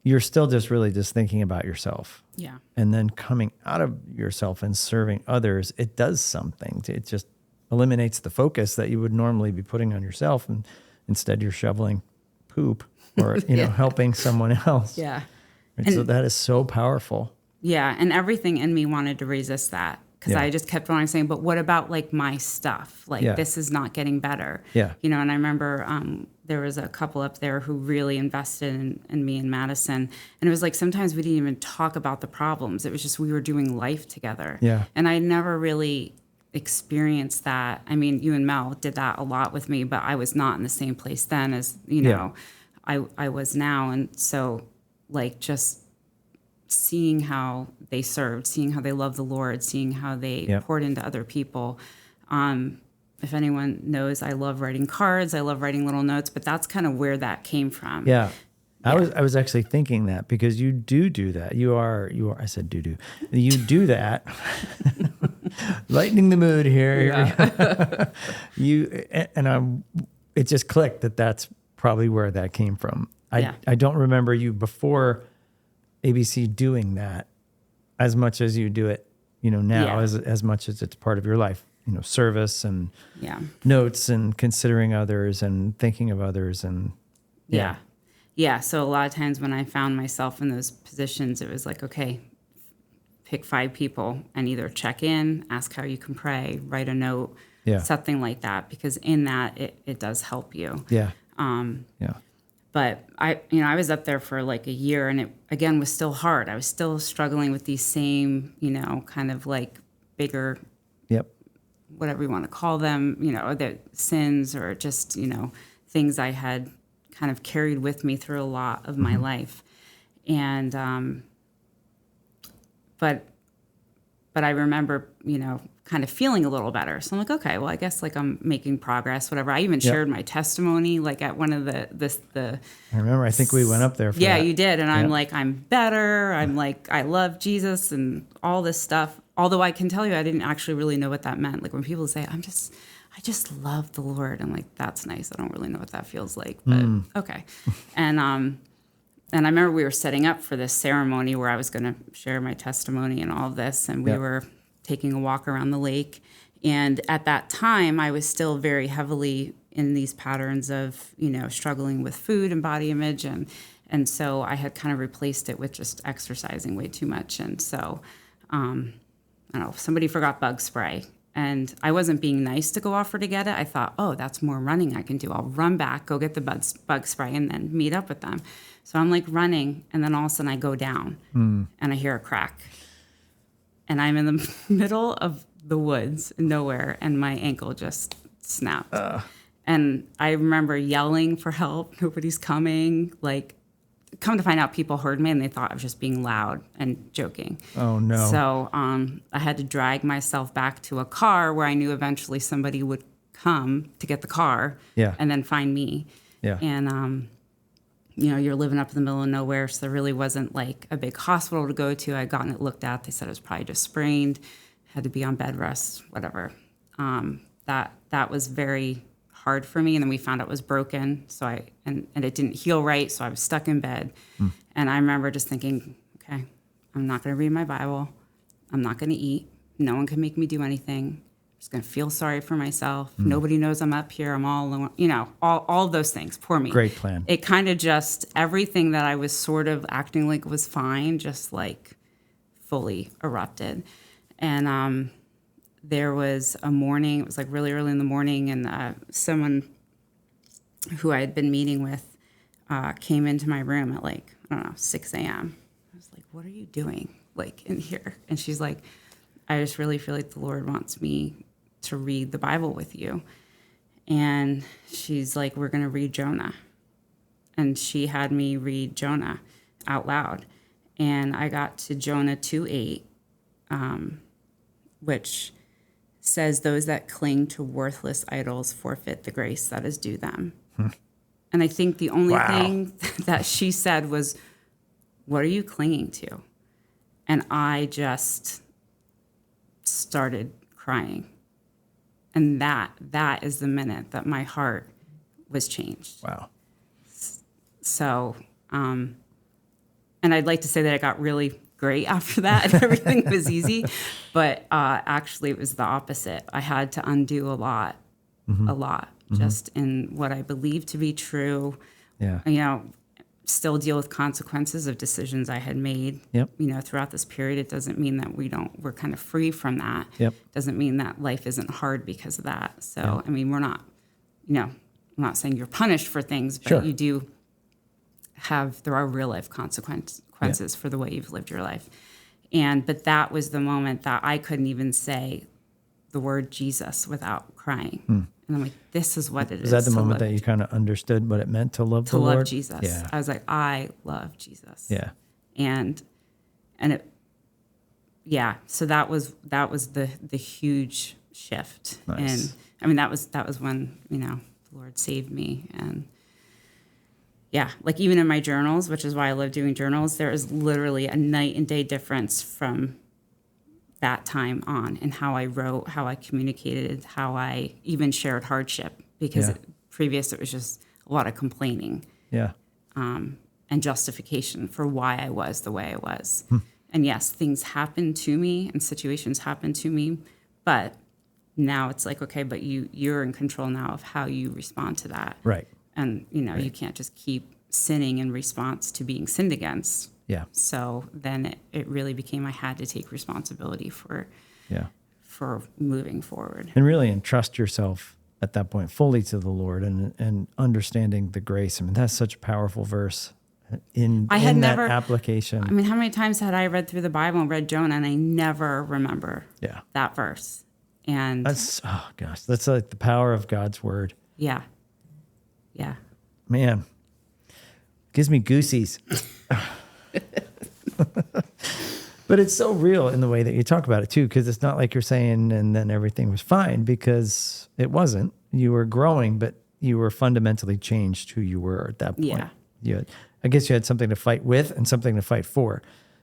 you're still just really just thinking about yourself. Yeah. And then coming out of yourself and serving others, it does something. It just eliminates the focus that you would normally be putting on yourself, and instead you're shoveling poop or, helping someone else. Yeah. Right, so that is so powerful. Yeah, and everything in me wanted to resist that because I just kept on saying, but what about like my stuff? Like this is not getting better. Yeah. And I remember there was a couple up there who really invested in me and Madison. And it was like sometimes we didn't even talk about the problems. It was just we were doing life together. Yeah. And I never really experienced that. I mean, you and Mel did that a lot with me, but I was not in the same place then as, I was now. And so like just seeing how they served, seeing how they loved the Lord, seeing how they Yep. poured into other people. If anyone knows, I love writing cards. I love writing little notes, but that's kind of where that came from. Yeah. I was actually thinking that because you do that. You are, I said do. You do that. Lightening the mood here. Yeah. It just clicked that that's probably where that came from. Yeah. I don't remember you before ABC doing that as much as you do it, now Yeah. as much as it's part of your life, service and Yeah. notes and considering others and thinking of others and Yeah. Yeah. So a lot of times when I found myself in those positions, it was like, okay, pick 5 people and either check in, ask how you can pray, write a note, Yeah. something like that, because in that it does help you. Yeah. But I was up there for like a year, and it again was still hard. I was still struggling with these same, kind of like bigger, Yep. whatever you want to call them, the sins or just, things I had kind of carried with me through a lot of my life. And, but I remember, kind of feeling a little better. So I'm like, okay, well, I guess like I'm making progress, whatever. I even shared my testimony, like at one of the I remember, I think we went up there for yeah, that. you did. And I'm like, I'm better. I'm like, I love Jesus and all this stuff. Although I can tell you, I didn't actually really know what that meant. Like when people say, I just love the Lord. I'm like, that's nice. I don't really know what that feels like, but okay. And I remember we were setting up for this ceremony where I was going to share my testimony and all of this. And we were taking a walk around the lake. And at that time, I was still very heavily in these patterns of, struggling with food and body image. And so I had kind of replaced it with just exercising way too much. And so, I don't know, somebody forgot bug spray. And I wasn't being nice to go offer to get it. I thought, oh, that's more running I can do. I'll run back, go get the bug spray, and then meet up with them. So I'm like running, and then all of a sudden I go down, and I hear a crack. And I'm in the middle of the woods, nowhere, and my ankle just snapped. And I remember yelling for help. Nobody's coming. Like, come to find out, people heard me, and they thought I was just being loud and joking. Oh, no. So I had to drag myself back to a car where I knew eventually somebody would come to get the car and then find me. Yeah. And, you're living up in the middle of nowhere, so there really wasn't like a big hospital to go to. I'd gotten it looked at. They said it was probably just sprained, had to be on bed rest, whatever. That was very hard for me. And then we found out it was broken. So and it didn't heal right. So I was stuck in bed. And I remember just thinking, okay, I'm not going to read my Bible. I'm not going to eat. No one can make me do anything. I'm just going to feel sorry for myself. Nobody knows I'm up here. I'm all alone. All those things. Poor me. Great plan. It kind of just, everything that I was sort of acting like was fine, just like fully erupted. And there was a morning, it was like really early in the morning, and someone who I had been meeting with came into my room at like, 6 a.m. I was like, what are you doing, like, in here? And she's like, I just really feel like the Lord wants me to read the Bible with you. And she's like, we're going to read Jonah. And she had me read Jonah out loud. And I got to Jonah 2:8, which says, those that cling to worthless idols forfeit the grace that is due them. And I think the only thing that she said was, what are you clinging to? And I just started crying. And that is the minute that my heart was changed. Wow. So, and I'd like to say that I got really great after that and everything was easy, but actually it was the opposite. I had to undo a lot, just in what I believed to be true. Yeah. Still deal with consequences of decisions I had made. Yep. Throughout this period. It doesn't mean that we're kind of free from that. Yep. Doesn't mean that life isn't hard because of that. So, Yeah. I mean, we're not, I'm not saying you're punished for things, but Sure. you do there are real life consequences for the way you've lived your life. But that was the moment that I couldn't even say the word Jesus without crying. And I'm like, this is what it is. Is that the moment that you kind of understood what it meant to love the Lord? Jesus. Yeah. I was like, I love Jesus. Yeah. And so that was the huge shift. Nice. And I mean, that was when, the Lord saved me. And yeah, like even in my journals, which is why I love doing journals, there is literally a night and day difference from that time on, and how I wrote, how I communicated, how I even shared hardship, because previous it was just a lot of complaining. Yeah. And justification for why I was the way I was. And yes, things happened to me and situations happened to me, but now it's like, okay, but you're in control now of how you respond to that. Right. And, you can't just keep sinning in response to being sinned against. Yeah. So then it really became I had to take responsibility for moving forward. And really entrust yourself at that point fully to the Lord and understanding the grace. I mean, that's such a powerful verse in that application. I mean, how many times had I read through the Bible and read Jonah, and I never remember that verse? And that's like the power of God's word. Yeah. Man, gives me goosies. But it's so real in the way that you talk about it too, because it's not like you're saying and then everything was fine, because it wasn't. You were growing, but you were fundamentally changed who you were at that point. Yeah. I guess you had something to fight with and something to fight for.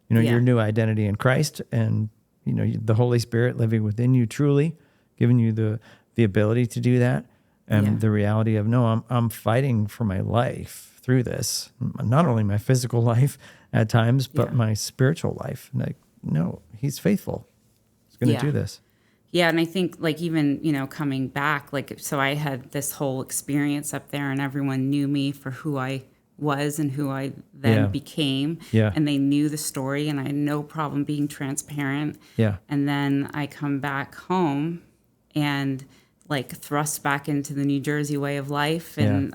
Your new identity in Christ, and the Holy Spirit living within you, truly giving you the ability to do that, and the reality of, no, I'm fighting for my life through this, not only my physical life at times, but my spiritual life. Like, no, he's faithful. He's going to do this. Yeah. And I think like even, coming back, like, so I had this whole experience up there, and everyone knew me for who I was and who I then became. Yeah. And they knew the story, and I had no problem being transparent. Yeah. And then I come back home and like thrust back into the New Jersey way of life. And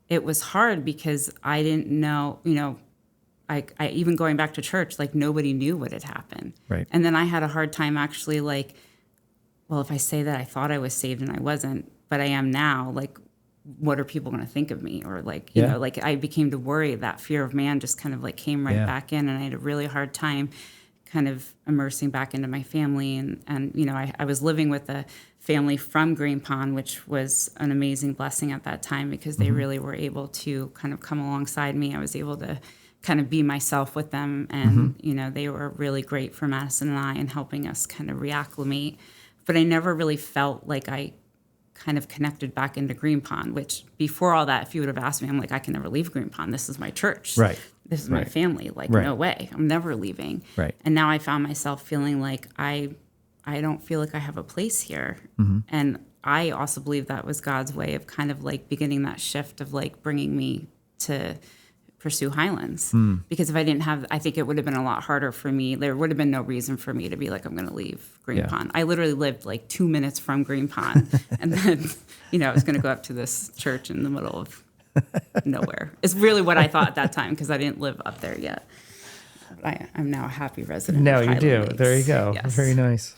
it was hard because I didn't know, I even going back to church, like nobody knew what had happened. Right. And then I had a hard time actually like, well, if I say that I thought I was saved and I wasn't, but I am now, like, what are people going to think of me? Or like, you know, like I became to worry. That fear of man just kind of like came right back in, and I had a really hard time kind of immersing back into my family. And I was living with a family from Green Pond, which was an amazing blessing at that time, because they really were able to kind of come alongside me. I was able to kind of be myself with them. And, they were really great for Madison and I in helping us kind of reacclimate. But I never really felt like I kind of connected back into Green Pond, which before all that, if you would have asked me, I'm like, I can never leave Green Pond. This is my church. Right. This is my family. Like, no way. I'm never leaving. Right. And now I found myself feeling like I don't feel like I have a place here. And I also believe that was God's way of kind of like beginning that shift of like bringing me to pursue Highlands. Because if I didn't have, I think it would have been a lot harder for me. There would have been no reason for me to be like, I'm going to leave Green Pond. I literally lived like 2 minutes from Green Pond. And then, I was going to go up to this church in the middle of nowhere. It's really what I thought at that time, because I didn't live up there yet. I'm now a happy resident. Now of you do. Lakes. There you go. Yes. Very nice.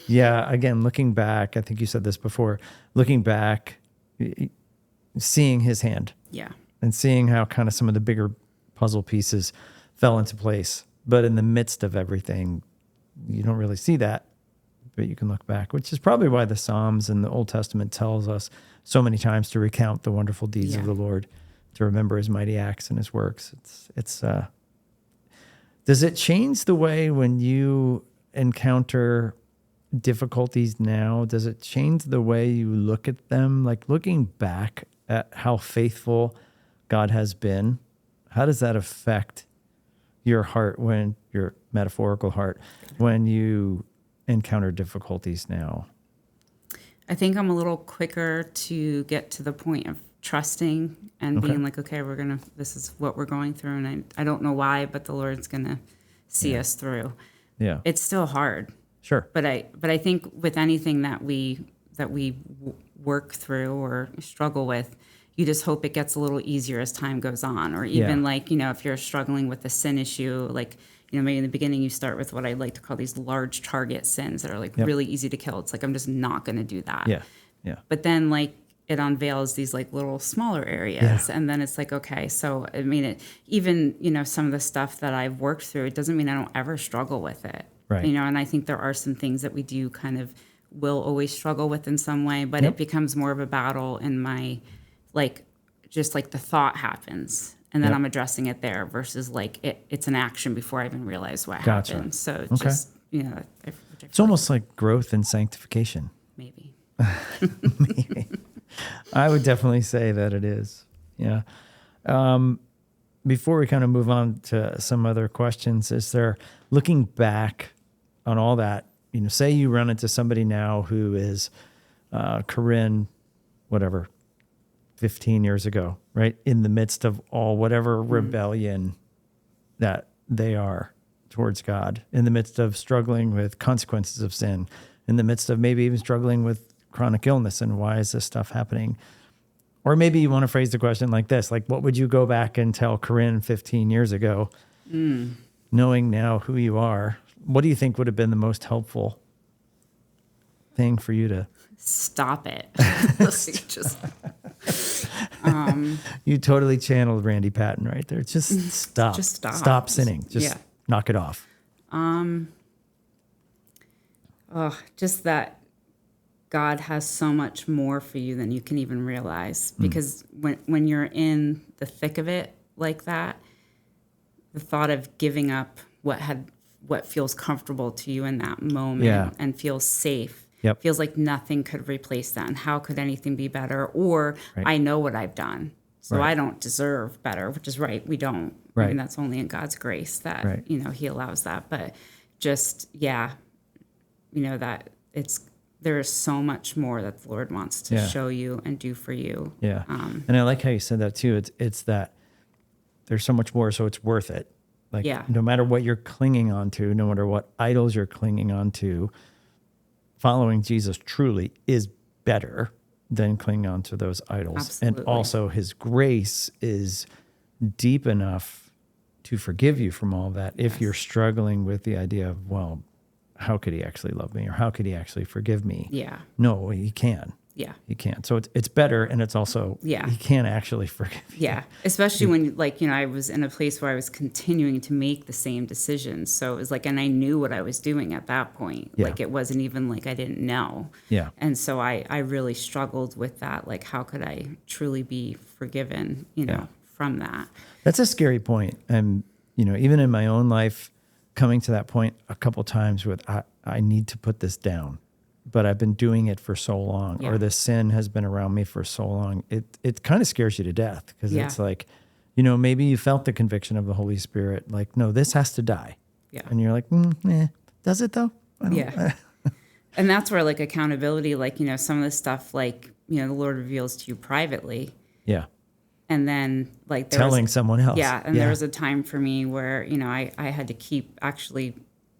Yeah. Again, looking back, I think you said this before, looking back, seeing his hand. Yeah. And seeing how kind of some of the bigger puzzle pieces fell into place. But in the midst of everything, you don't really see that, but you can look back, which is probably why the Psalms and the Old Testament tells us so many times to recount the wonderful deeds of the Lord, to remember his mighty acts and his works. Does it change the way when you encounter difficulties now? Does it change the way you look at them? Like looking back at how faithful God has been, how does that affect your heart, when your metaphorical heart, when you encounter difficulties now? I think I'm a little quicker to get to the point of trusting and being like, okay, this is what we're going through. And I don't know why, but the Lord's going to see us through. Yeah. It's still hard. Sure. But I think with anything that we work through or struggle with, you just hope it gets a little easier as time goes on. Or even like, if you're struggling with a sin issue, like, maybe in the beginning you start with what I like to call these large target sins that are like really easy to kill. It's like, I'm just not going to do that. Yeah. Yeah. But then like, it unveils these like little smaller areas. And then it's like, okay, so I mean, even, some of the stuff that I've worked through, it doesn't mean I don't ever struggle with it. Right. And I think there are some things that we do kind of will always struggle with in some way, but it becomes more of a battle in my, like, just like the thought happens and then I'm addressing it there versus like it's an action before I even realize what happened. So just, it's almost like growth and sanctification. Maybe. Maybe. I would definitely say that it is. Yeah. Before we kind of move on to some other questions, is there, looking back on all that, say you run into somebody now who is Carinne, whatever, 15 years ago, right? In the midst of all whatever rebellion that they are towards God, in the midst of struggling with consequences of sin, in the midst of maybe even struggling with chronic illness and why is this stuff happening? Or maybe you want to phrase the question like this, like, what would you go back and tell Carinne 15 years ago, knowing now who you are? What do you think would have been the most helpful thing for you to... Stop it. You totally channeled Randy Patton right there. Just stop. Just stop. Stop sinning. Just knock it off. Just that God has so much more for you than you can even realize. Because when you're in the thick of it like that, the thought of giving up what feels comfortable to you in that moment and feels safe, feels like nothing could replace that. And how could anything be better? Or I know what I've done, so I don't deserve better, which is right. We don't. I mean, that's only in God's grace that, he allows that. But just, that there is so much more that the Lord wants to show you and do for you. Yeah. And I like how you said that too. It's that there's so much more, so it's worth it. Like no matter what you're clinging on to, no matter what idols you're clinging on to, following Jesus truly is better than clinging on to those idols. Absolutely. And also his grace is deep enough to forgive you from all that if you're struggling with the idea of, well, how could he actually love me, or how could he actually forgive me? Yeah. No, he can. Yeah. He can. So it's better, and it's also, he can actually forgive you. Yeah. Especially when, I was in a place where I was continuing to make the same decisions. So it was like, and I knew what I was doing at that point. Yeah. Like, it wasn't even like I didn't know. Yeah. And so I really struggled with that. Like, how could I truly be forgiven, from that? That's a scary point. And, even in my own life, coming to that point a couple times with, I need to put this down, but I've been doing it for so long, or this sin has been around me for so long. It kind of scares you to death, because it's like, maybe you felt the conviction of the Holy Spirit, like, no, this has to die. Yeah. And you're like, does it though? Yeah. And that's where like accountability, like, some of the stuff, like, the Lord reveals to you privately. Yeah. And then like telling someone else. Yeah. And there was a time for me where, I had to keep actually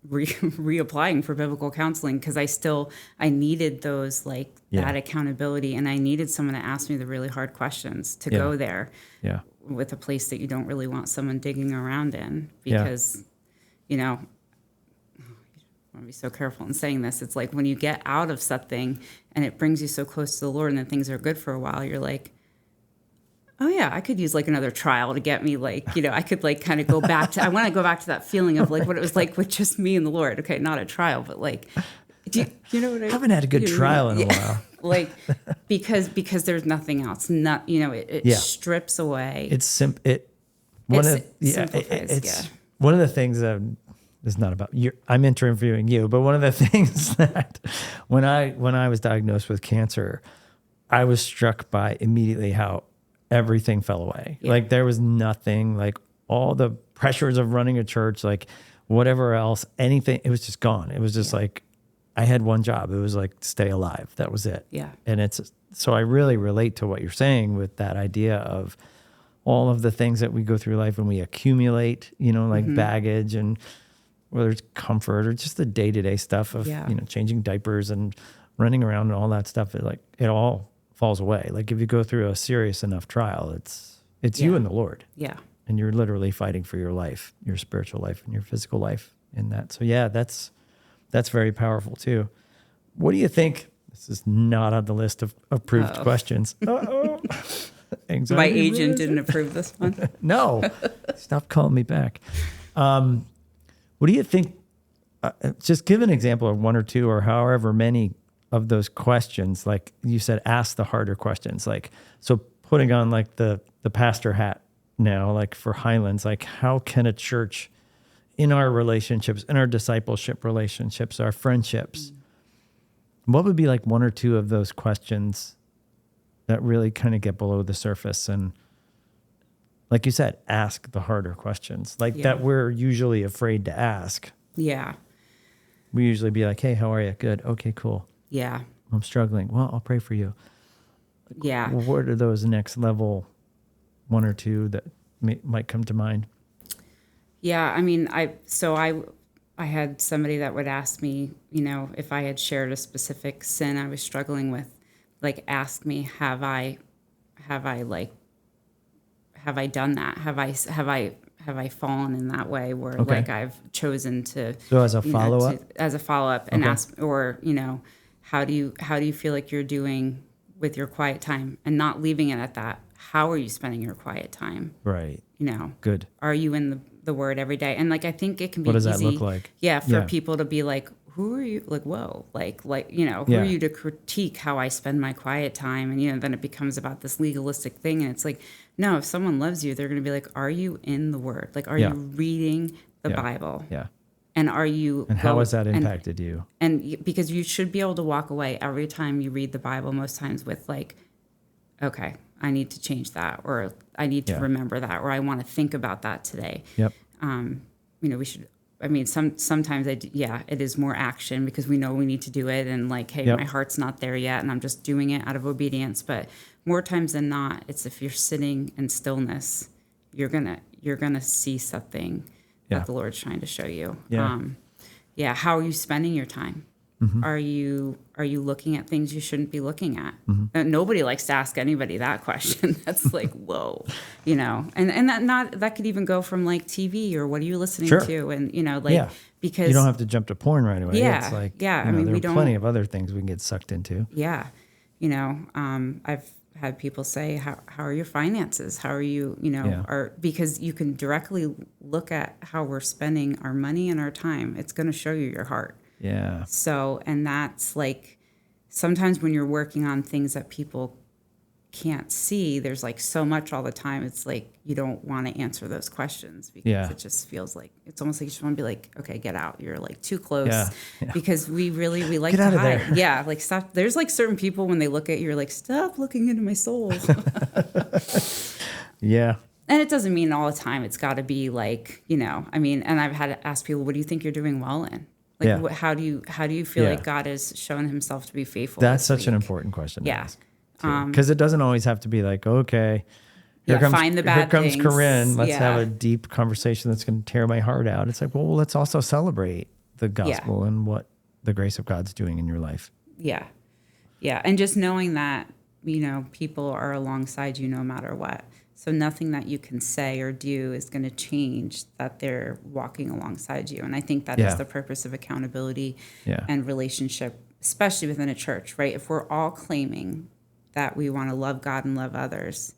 reapplying for biblical counseling, because I needed those, like, that accountability, and I needed someone to ask me the really hard questions to go there with a place that you don't really want someone digging around in, because, I want to be so careful in saying this. It's like when you get out of something and it brings you so close to the Lord and then things are good for a while, you're like, oh yeah, I could use like another trial to get me, like, I could like kind of go back to, I want to go back to that feeling of like what it was like with just me and the Lord. Okay, not a trial, but like, do you know what I haven't had a good trial in a while. Like, because there's nothing else. Not, it strips away. It's one of the things that is not about you. I'm interviewing you, but one of the things that when I was diagnosed with cancer, I was struck by immediately how everything fell away. Yeah. Like there was nothing, like all the pressures of running a church, like whatever else, anything, it was just gone. It was just like, I had one job. It was like stay alive. That was it. Yeah. And so I really relate to what you're saying with that idea of all of the things that we go through life and we accumulate, like baggage, and whether it's comfort or just the day-to-day stuff of, changing diapers and running around and all that stuff. It all falls away. Like if you go through a serious enough trial, it's you and the Lord. Yeah. And you're literally fighting for your life, your spiritual life and your physical life in that. So yeah, that's very powerful too. What do you think? This is not on the list of approved questions. Uh-oh. Anxiety My agent rises. didn't approve this one. No, stop calling me back. What do you think? Just give an example of one or two or however many of those questions. Like you said, ask the harder questions. Like, so putting on like the pastor hat now, like for Highlands, like how can a church in our relationships, in our discipleship relationships, our friendships, what would be like one or two of those questions that really kind of get below the surface and, like you said, ask the harder questions like that we're usually afraid to ask. Yeah. We usually be like, hey, how are you? Good. Okay, cool. Yeah. I'm struggling. Well, I'll pray for you. Yeah. What are those next level one or two that might come to mind? Yeah. I mean, I had somebody that would ask me, if I had shared a specific sin I was struggling with, like ask me, have I done that? Have I fallen in that way where like I've chosen to, so as a follow-up, and ask, or, how do you feel like you're doing with your quiet time, and not leaving it at that? How are you spending your quiet time? Right. Good. Are you in the word every day? And like, I think it can be what does easy. that look like? Yeah. For people to be like, who are you? Like, whoa, who are you to critique how I spend my quiet time? And, then it becomes about this legalistic thing. And it's like, no, if someone loves you, they're going to be like, are you in the word? Like, are you reading the Bible? Yeah. And are you... And how has that impacted you? And because you should be able to walk away every time you read the Bible, most times with like, okay, I need to change that, or I need to remember that, or I want to think about that today. Yep. We should... I mean, sometimes it is more action because we know we need to do it, and like, hey, my heart's not there yet, and I'm just doing it out of obedience. But more times than not, it's if you're sitting in stillness, you're gonna see something that the Lord's trying to show you. Yeah. How are you spending your time? Mm-hmm. Are you looking at things you shouldn't be looking at? Mm-hmm. Nobody likes to ask anybody that question. That's like, whoa, and that could even go from like TV or what are you listening to? And, because you don't have to jump to porn right away. Yeah. It's like, I mean, there are plenty of other things we can get sucked into. Yeah. I've had people say, how are your finances? How are you, because you can directly look at how we're spending our money and our time. It's going to show you your heart. Yeah. So, and that's like, sometimes when you're working on things that people can't see, there's like so much all the time. It's like, you don't want to answer those questions because it just feels like, it's almost like you just want to be like, okay, get out. You're like too close because we like get to hide. There. Yeah. Like stop. There's like certain people when they look at you, you're like, stop looking into my soul. Yeah. And it doesn't mean all the time. It's got to be like, and I've had to ask people, what do you think you're doing well in? Like, how do you feel like God has shown himself to be faithful? That's such an important question to ask. Yeah. Because it doesn't always have to be like, okay, here comes Carinne. Let's have a deep conversation that's going to tear my heart out. It's like, well, let's also celebrate the gospel and what the grace of God's doing in your life. Yeah. Yeah. And just knowing that, people are alongside you no matter what. So nothing that you can say or do is going to change that they're walking alongside you. And I think that is the purpose of accountability and relationship, especially within a church, right? If we're all claiming that we want to love God and love others,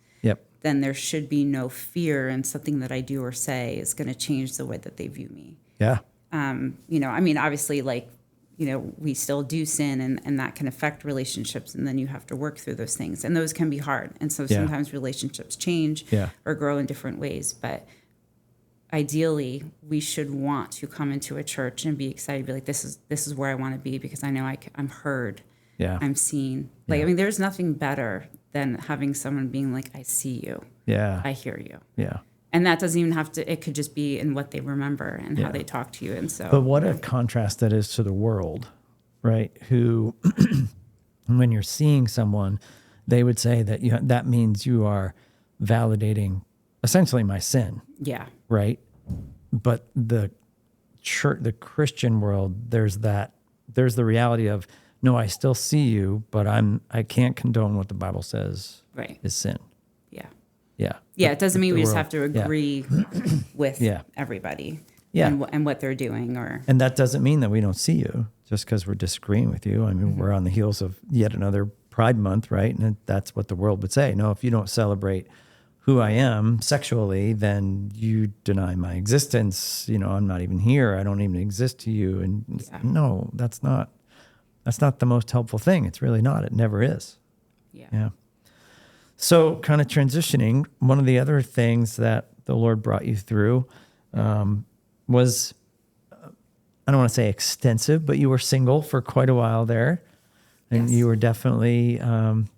then there should be no fear in something that I do or say is going to change the way that they view me. Yeah. Obviously, like, we still do sin and that can affect relationships, and then you have to work through those things, and those can be hard. And so sometimes relationships change or grow in different ways. But ideally, we should want to come into a church and be excited, be like, this is where I want to be because I know I'm heard. Yeah. I'm seen. Like, there's nothing better than having someone being like, I see you. Yeah. I hear you. Yeah. And that doesn't even have to, it could just be in what they remember and how they talk to you. And so, but what a contrast that is to the world, right? Who, when you're seeing someone, they would say that that means you are validating essentially my sin. Yeah. Right. But the church, the Christian world, there's the reality of, no, I still see you, but I can't condone what the Bible says is sin. Yeah. Yeah. Yeah. It doesn't mean we just have to agree with everybody. Yeah. and what they're doing. And that doesn't mean that we don't see you just because we're disagreeing with you. I mean, we're on the heels of yet another Pride Month, right? And that's what the world would say. No, if you don't celebrate who I am sexually, then you deny my existence. I'm not even here. I don't even exist to you. And no, that's not the most helpful thing. It's really not. It never is. Yeah. So kind of transitioning, one of the other things that the Lord brought you through was, I don't want to say extensive, but you were single for quite a while there. And you were definitely,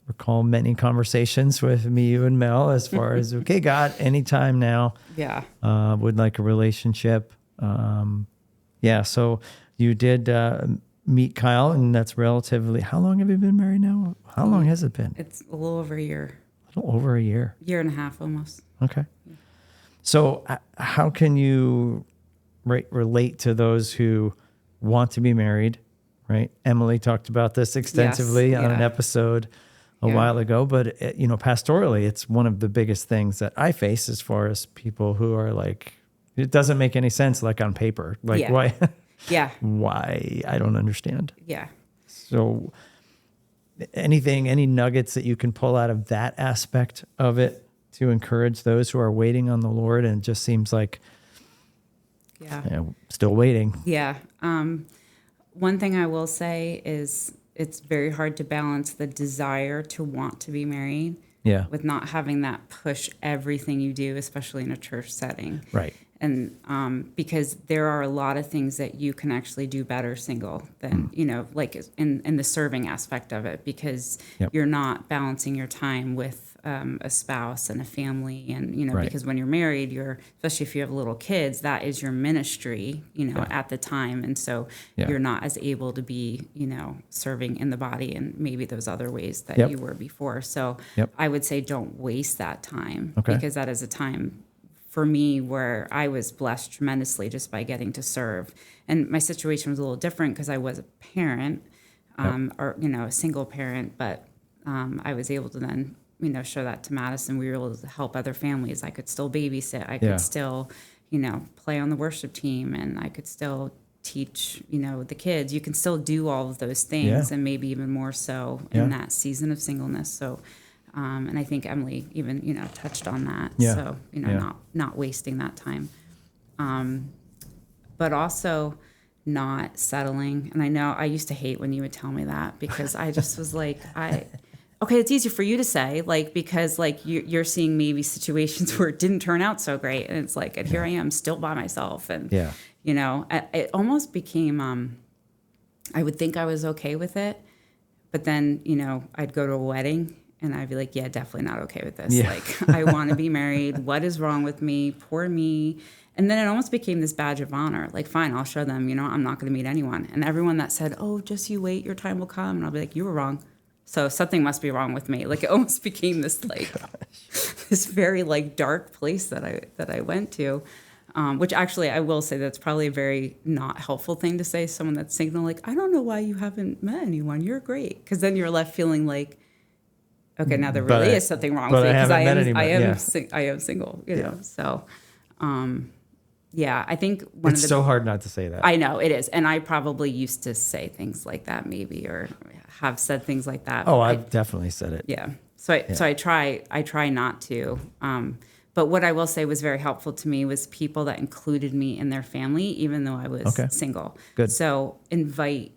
recall many conversations with me, you and Mel, as far as, okay, God, anytime now. Yeah. Would like a relationship. So you did meet Kyle, and that's relatively, how long have you been married now? How long has it been? It's a little over a year. A little over a year. Year and a half almost. Okay. Yeah. So how can you relate to those who want to be married, right? Emily talked about this extensively on an episode a while ago, but pastorally, it's one of the biggest things that I face as far as people who are like, it doesn't make any sense, like on paper, like why? Why? I don't understand. Yeah. So any nuggets that you can pull out of that aspect of it to encourage those who are waiting on the Lord, and it just seems like, still waiting. Yeah. One thing I will say is it's very hard to balance the desire to want to be married with not having that push everything you do, especially in a church setting. Right. And because there are a lot of things that you can actually do better single than, like in the serving aspect of it, because you're not balancing your time with a spouse and a family. And, because when you're married, especially if you have little kids, that is your ministry, at the time. And so you're not as able to be, serving in the body and maybe those other ways that you were before. So I would say don't waste that time because that is a time for me where I was blessed tremendously just by getting to serve. And my situation was a little different because I was a parent or, a single parent, but I was able to then, show that to Madison. We were able to help other families. I could still babysit. I could still, play on the worship team, and I could still teach, the kids. You can still do all of those things and maybe even more so in that season of singleness. So, and I think Emily even, touched on that. Yeah. So, not wasting that time. But also not settling. And I know I used to hate when you would tell me that, because I just was like, okay, it's easier for you to say, like, because like you're seeing maybe situations where it didn't turn out so great. And it's like, and here I am still by myself. And, it almost became, I would think I was okay with it. But then, I'd go to a wedding and I'd be like, yeah, definitely not okay with this. Yeah. Like, I want to be married. What is wrong with me? Poor me. And then it almost became this badge of honor. Like, fine, I'll show them, I'm not going to meet anyone. And everyone that said, oh, just you wait, your time will come. And I'll be like, you were wrong. So something must be wrong with me. Like, it almost became this, like, this very, like, dark place that I went to. Which actually, I will say that's probably a very not helpful thing to say to someone that's single. Like, I don't know why you haven't met anyone. You're great. Because then you're left feeling like, okay, now there really is something wrong with me because I am single, know. So, I think it's so hard not to say that. I know it is, and I probably used to say things like that, maybe, or have said things like that. Oh, I've definitely said it. Yeah. So I try not to. But what I will say was very helpful to me was people that included me in their family, even though I was single. Good. So invite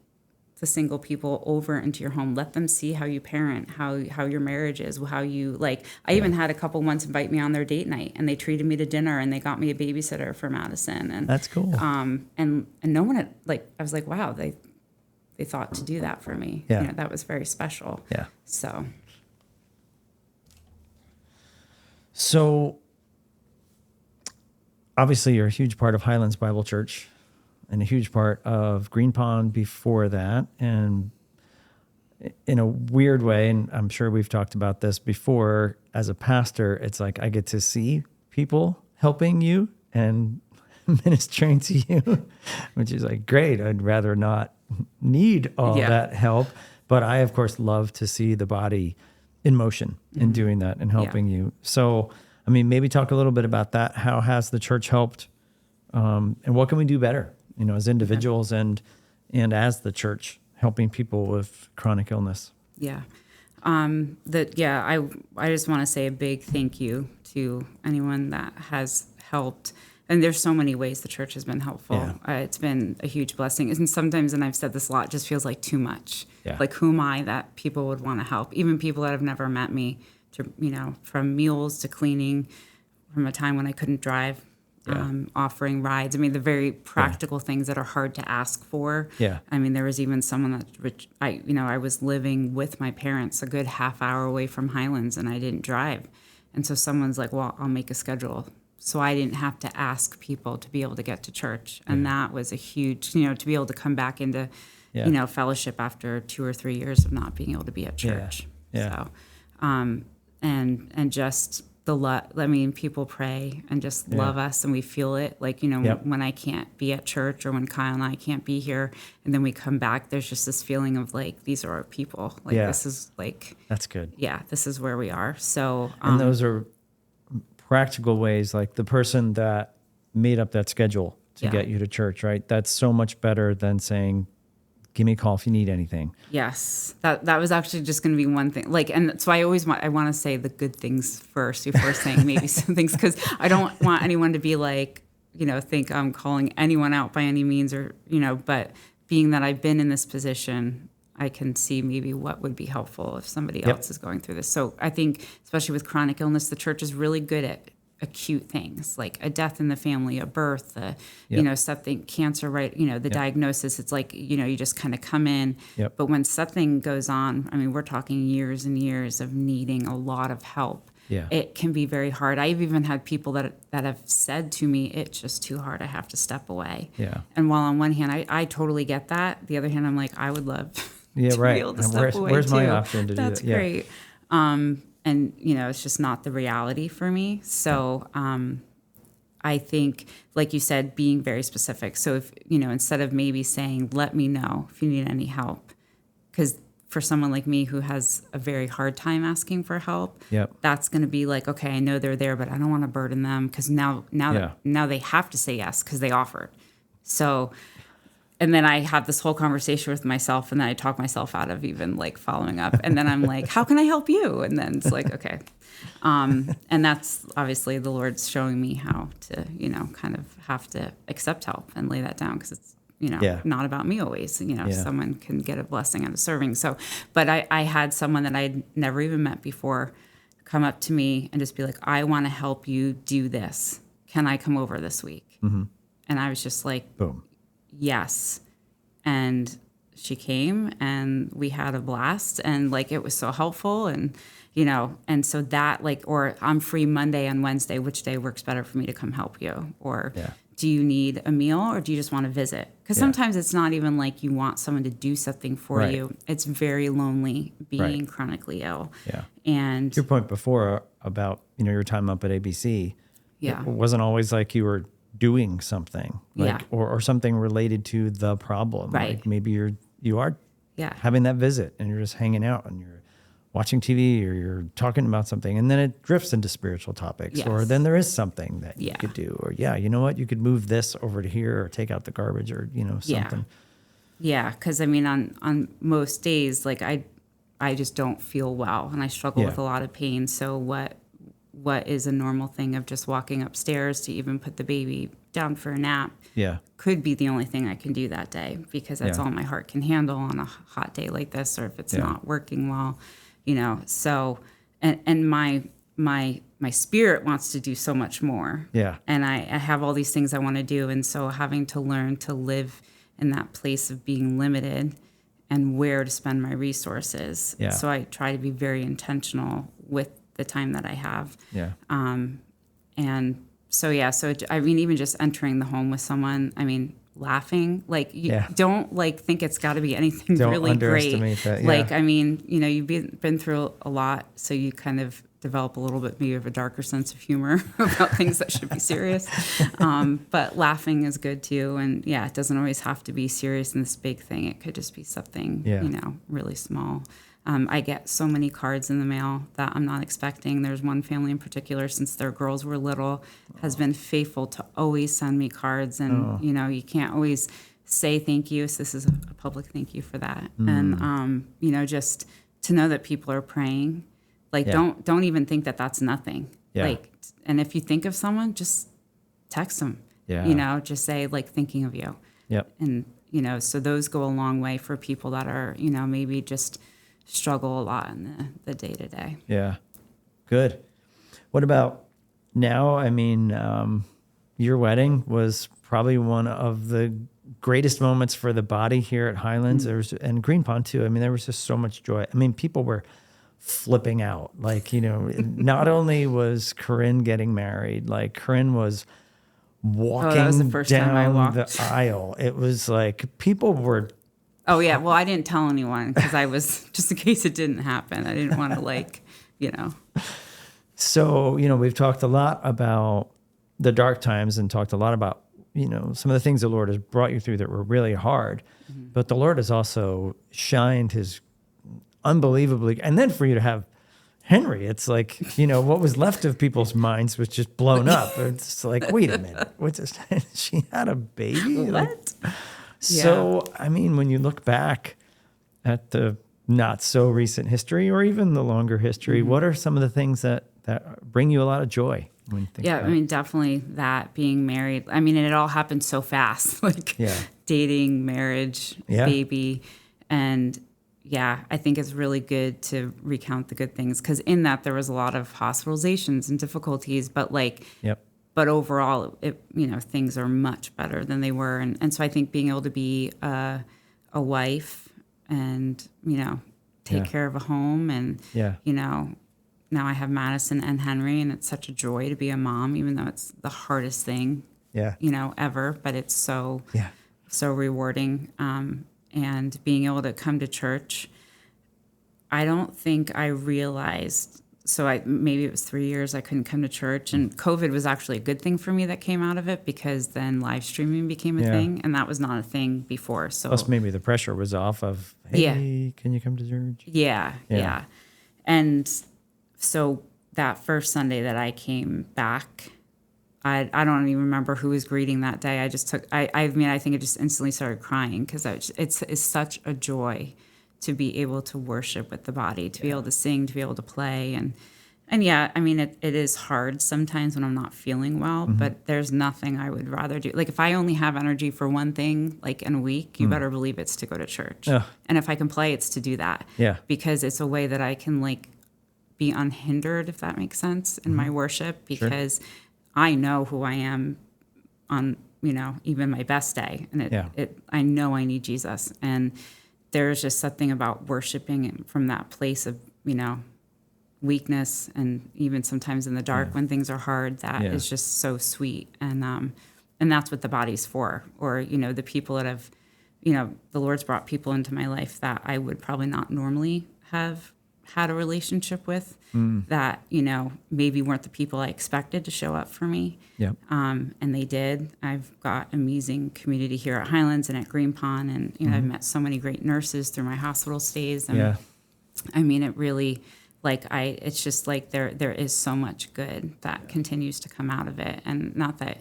the single people over into your home. Let them see how you parent, how your marriage is, how you like. I even had a couple once invite me on their date night, and they treated me to dinner, and they got me a babysitter for Madison. And that's cool. And no one had, like, I was like, wow, they thought to do that for me. Yeah. That was very special. Yeah. So obviously you're a huge part of Highlands Bible Church and a huge part of Green Pond before that. And in a weird way, and I'm sure we've talked about this before, as a pastor, it's like I get to see people helping you and ministering to you, which is like, great. I'd rather not need all that help. But I, of course, love to see the body in motion in doing that and helping you. So, I mean, maybe talk a little bit about that. How has the church helped And what can we do better, as individuals and as the church, helping people with chronic illness? Yeah. I just want to say a big thank you to anyone that has helped. And there's so many ways the church has been helpful. Yeah. It's been a huge blessing. And sometimes, and I've said this a lot, it just feels like too much. Yeah. Like, who am I that people would want to help? Even people that have never met me, from meals to cleaning, from a time when I couldn't drive, offering rides. I mean, the very practical things that are hard to ask for. Yeah. I mean, there was even someone that, I was living with my parents a good half hour away from Highlands, and I didn't drive. And so someone's like, well, I'll make a schedule. So I didn't have to ask people to be able to get to church. And that was a huge, to be able to come back into, fellowship after 2 or 3 years of not being able to be at church. Yeah. So, and just the love, people pray and just love us, and we feel it. Like, when I can't be at church, or when Kyle and I can't be here, and then we come back, there's just this feeling of like, these are our people. Like, this is like, that's good. Yeah, this is where we are. So, and those are practical ways, like the person that made up that schedule to get you to church, right? That's so much better than saying, give me a call if you need anything. Yes. That was actually just going to be one thing. Like, and so I want to say the good things first before saying maybe some things, because I don't want anyone to be like, think I'm calling anyone out by any means, or, but being that I've been in this position, I can see maybe what would be helpful if somebody else is going through this. So I think, especially with chronic illness, the church is really good at acute things, like a death in the family, a birth, something, cancer, right? The diagnosis, it's like, you just kind of come in. Yep. But when something goes on, I mean, we're talking years and years of needing a lot of help. Yeah. It can be very hard. I've even had people that have said to me, it's just too hard, I have to step away. Yeah. And while on one hand, I totally get that. The other hand, I'm like, I would love to be able to step away where's too. my option to That's do that? great. And, it's just not the reality for me. So I think, like you said, being very specific. So if, instead of maybe saying, let me know if you need any help, because for someone like me who has a very hard time asking for help, that's going to be like, okay, I know they're there, but I don't want to burden them, because now they have to say yes because they offered. So, and then I have this whole conversation with myself, and then I talk myself out of even like following up. And then I'm like, how can I help you? And then it's like, okay. And that's obviously the Lord's showing me how to, kind of have to accept help and lay that down, because it's, not about me always. Someone can get a blessing out of serving. So, but I had someone that I'd never even met before come up to me and just be like, I want to help you do this. Can I come over this week? Mm-hmm. And I was just like, boom. Yes. And she came, and we had a blast, and like, it was so helpful. And, and so that, like, or I'm free Monday and Wednesday, which day works better for me to come help you? Or do you need a meal, or do you just want to visit? Because sometimes it's not even like you want someone to do something for you. It's very lonely being chronically ill. Yeah. And your point before about, your time up at ABC, it wasn't always like you were doing something, like, or something related to the problem. Right. Like maybe you are having that visit, and you're just hanging out, and you're watching TV, or you're talking about something, and then it drifts into spiritual topics, or then there is something that you could do, or you know what, you could move this over to here, or take out the garbage, or something. Yeah, because I mean, on most days, like I just don't feel well, and I struggle with a lot of pain. So what is a normal thing of just walking upstairs to even put the baby down for a nap could be the only thing I can do that day, because that's all my heart can handle on a hot day like this, or if it's not working well, so, and my spirit wants to do so much more. Yeah. And I have all these things I want to do. And so having to learn to live in that place of being limited and where to spend my resources. Yeah. So I try to be very intentional with the time that I have. Yeah. And so, so I mean, even just entering the home with someone, I mean, laughing, like you don't like think it's got to be anything really great. That, like, I mean, you've been through a lot, so you kind of develop a little bit maybe of a darker sense of humor about things that should be serious. But laughing is good too. And it doesn't always have to be serious in this big thing. It could just be something, really small. I get so many cards in the mail that I'm not expecting. There's one family in particular, since their girls were little, has been faithful to always send me cards. And, you can't always say thank you. So this is a public thank you for that. And, just to know that people are praying, don't even think that that's nothing. Yeah. And if you think of someone, just text them, just say thinking of you. Yep. And, so those go a long way for people that are, maybe just struggle a lot in the day to day. Yeah. Good. What about now? I mean, your wedding was probably one of the greatest moments for the body here at Highlands. And Green Pond too. I mean, there was just so much joy. I mean, people were flipping out. Not only was Carinne getting married, Carinne was walking that was the first time I down walked the aisle. It was like people were. Oh yeah. Well, I didn't tell anyone because I was, just in case it didn't happen, I didn't want to So, we've talked a lot about the dark times and talked a lot about, some of the things the Lord has brought you through that were really hard, but the Lord has also shined his unbelievably, and then for you to have Henry, it's like, what was left of people's minds was just blown up. It's like, wait a minute, what's this? She had a baby? What? So, I mean, when you look back at the not so recent history or even the longer history, what are some of the things that bring you a lot of joy when you think about it? I mean, definitely that, being married. I mean, and it all happened so fast, dating, marriage, baby. And I think it's really good to recount the good things, because in that there was a lot of hospitalizations and difficulties, but but overall, things are much better than they were. And so I think being able to be a wife and, take care of a home and, now I have Madison and Henry, and it's such a joy to be a mom, even though it's the hardest thing, ever, but it's so rewarding. And being able to come to church, I don't think I realized. So maybe it was 3 years I couldn't come to church, and COVID was actually a good thing for me that came out of it, because then live streaming became a thing, and that was not a thing before. So plus maybe the pressure was off of, hey, can you come to church? Yeah. And so that first Sunday that I came back, I don't even remember who was greeting that day. I just I think I just instantly started crying, because it's such a joy to be able to worship with the body, to be able to sing, to be able to play. And I mean, it is hard sometimes when I'm not feeling well, but there's nothing I would rather do. If I only have energy for one thing, in a week, you better believe it's to go to church. And if I can play, it's to do that. Because it's a way that I can be unhindered, if that makes sense, in my worship, because I know who I am on, even my best day. And I know I need Jesus. And there's just something about worshiping from that place of, weakness, and even sometimes in the dark when things are hard, that is just so sweet. And that's what the body's for. Or, the people that have, the Lord's brought people into my life that I would probably not normally have had a relationship with, that, maybe weren't the people I expected to show up for me. And they did. I've got amazing community here at Highlands and at Green Pond. And, I've met so many great nurses through my hospital stays. And I mean, it really, it's just there is so much good that continues to come out of it. And not that,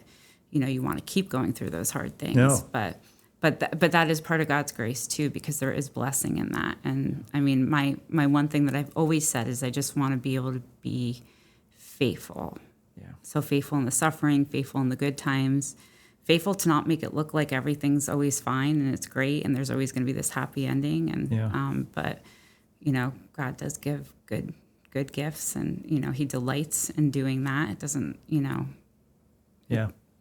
you want to keep going through those hard things, but that is part of God's grace too, because there is blessing in that. And I mean, my one thing that I've always said is I just want to be able to be faithful. So faithful in the suffering, faithful in the good times, faithful to not make it look like everything's always fine and it's great and there's always going to be this happy ending. And but God does give good gifts, and He delights in doing that. It doesn't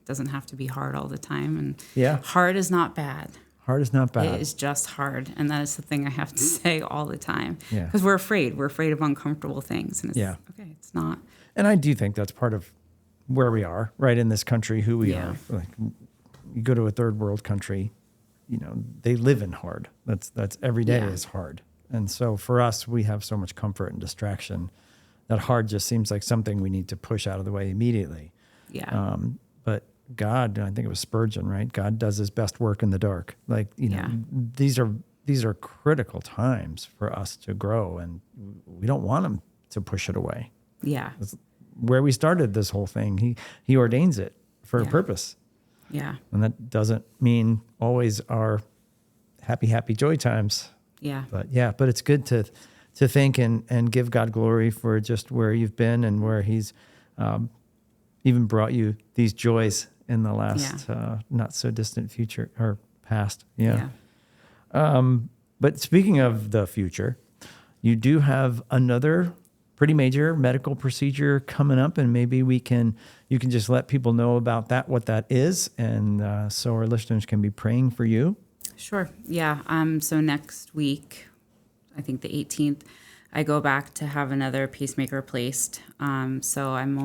doesn't have to be hard all the time. And hard is not bad. Hard is not bad. It is just hard. And that is the thing I have to say all the time. Because we're afraid. We're afraid of uncomfortable things. And it's, okay, it's not. And I do think that's part of where we are, right, in this country, who we are. You go to a third world country, they live in hard. That's every day is hard. And so for us, we have so much comfort and distraction that hard just seems like something we need to push out of the way immediately. But God, I think it was Spurgeon, right? God does His best work in the dark. These these are critical times for us to grow, and we don't want him to push it away. Yeah. That's where we started this whole thing. He ordains it for a purpose. Yeah. And that doesn't mean always our happy joy times. Yeah. But it's good to think and give God glory for just where you've been and where he's even brought you these joys in the last not so distant future or past. Yeah. But speaking of the future, you do have another pretty major medical procedure coming up, and maybe you can just let people know about that, what that is, and so our listeners can be praying for you. Sure. Yeah. So next week, I think the 18th, I go back to have another pacemaker placed. So I'm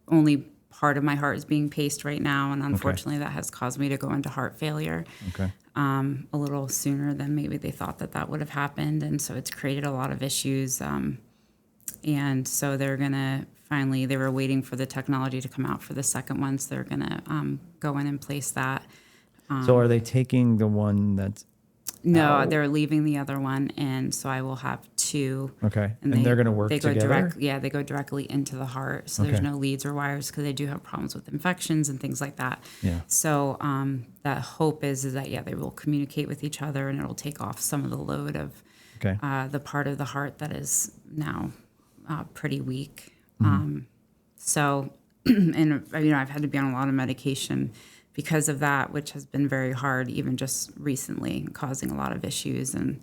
only part of my heart is being paced right now, and unfortunately that has caused me to go into heart failure. Okay. A little sooner than maybe they thought that would have happened, and so it's created a lot of issues. And so they're gonna finally, they were waiting for the technology to come out for the second one, so they're gonna go in and place that. So are they taking the one that's No, they're leaving the other one, and so I will have two. Okay, and they're going to work together? They go directly into the heart, so there's no leads or wires because they do have problems with infections and things like that. Yeah. So that hope is that, they will communicate with each other, and it'll take off some of the load of the part of the heart that is now pretty weak. So, and, I've had to be on a lot of medication because of that, which has been very hard, even just recently, causing a lot of issues. And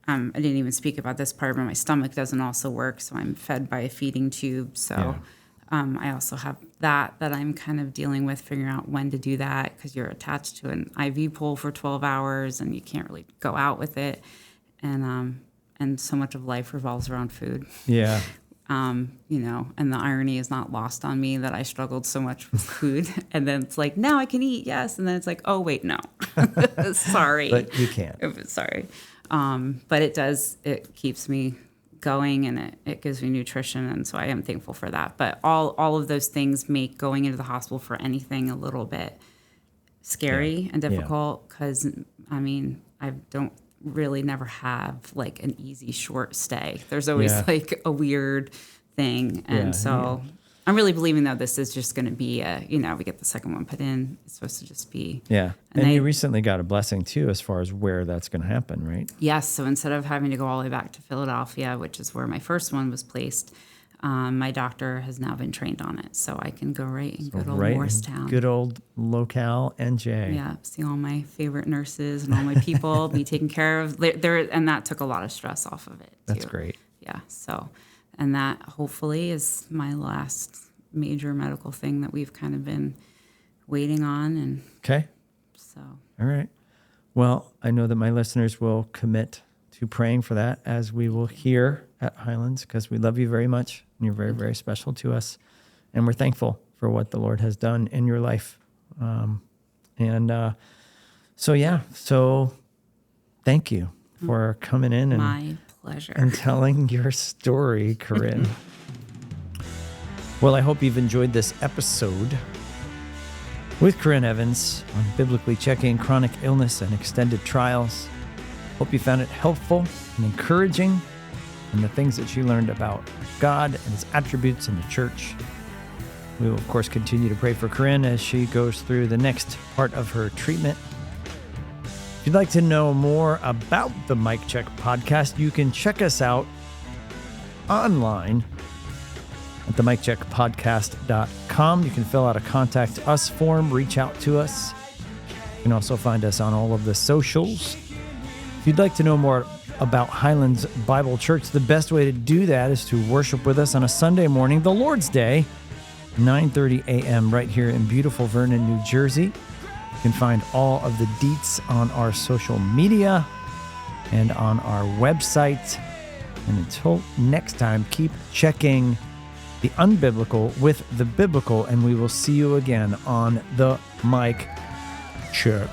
I didn't even speak about this part, but my stomach doesn't also work, so I'm fed by a feeding tube. So I also have that I'm kind of dealing with, figuring out when to do that, because you're attached to an IV pole for 12 hours, and you can't really go out with it. And so much of life revolves around food. Yeah. And the irony is not lost on me that I struggled so much with food. And then it's like, now I can eat, yes. And then it's like, oh, wait, no. Sorry. But you can't. Sorry. But it keeps me going, and it gives me nutrition. And so I am thankful for that. But all of those things make going into the hospital for anything a little bit scary and difficult, because, I don't really never have like an easy short stay. There's always like a weird thing, and I'm really believing that this is just going to be we get the second one put in. It's supposed to just be and you recently got a blessing too as far as where that's going to happen, right? Yes. So instead of having to go all the way back to Philadelphia, which is where my first one was placed, my doctor has now been trained on it, so I can go right in good old Morristown. Good old locale NJ. Yeah, see all my favorite nurses and all my people be taken care of. And that took a lot of stress off of it, too. That's great. Yeah, so, and that hopefully is my last major medical thing that we've kind of been waiting on. And okay. So. All right. Well, I know that my listeners will commit to praying for that, as we will here at Highlands, because we love you very much. And you're very, very special to us. And we're thankful for what the Lord has done in your life. So thank you for coming in. And my pleasure. And telling your story, Carinne. Well, I hope you've enjoyed this episode with Carinne Evans on biblically checking chronic illness and extended trials. Hope you found it helpful and encouraging, and the things that you learned about God and his attributes in the church. We will, of course, continue to pray for Carinne as she goes through the next part of her treatment. If you'd like to know more about the Mic Check podcast, you can check us out online at themiccheckpodcast.com. You can fill out a contact us form, reach out to us. You can also find us on all of the socials. If you'd like to know more about Highlands Bible Church, the best way to do that is to worship with us on a Sunday morning, the Lord's Day, 9:30 a.m. right here in beautiful Vernon, New Jersey. You can find all of the deets on our social media and on our website. And until next time, keep checking the unbiblical with the biblical, and we will see you again on the Mic Check.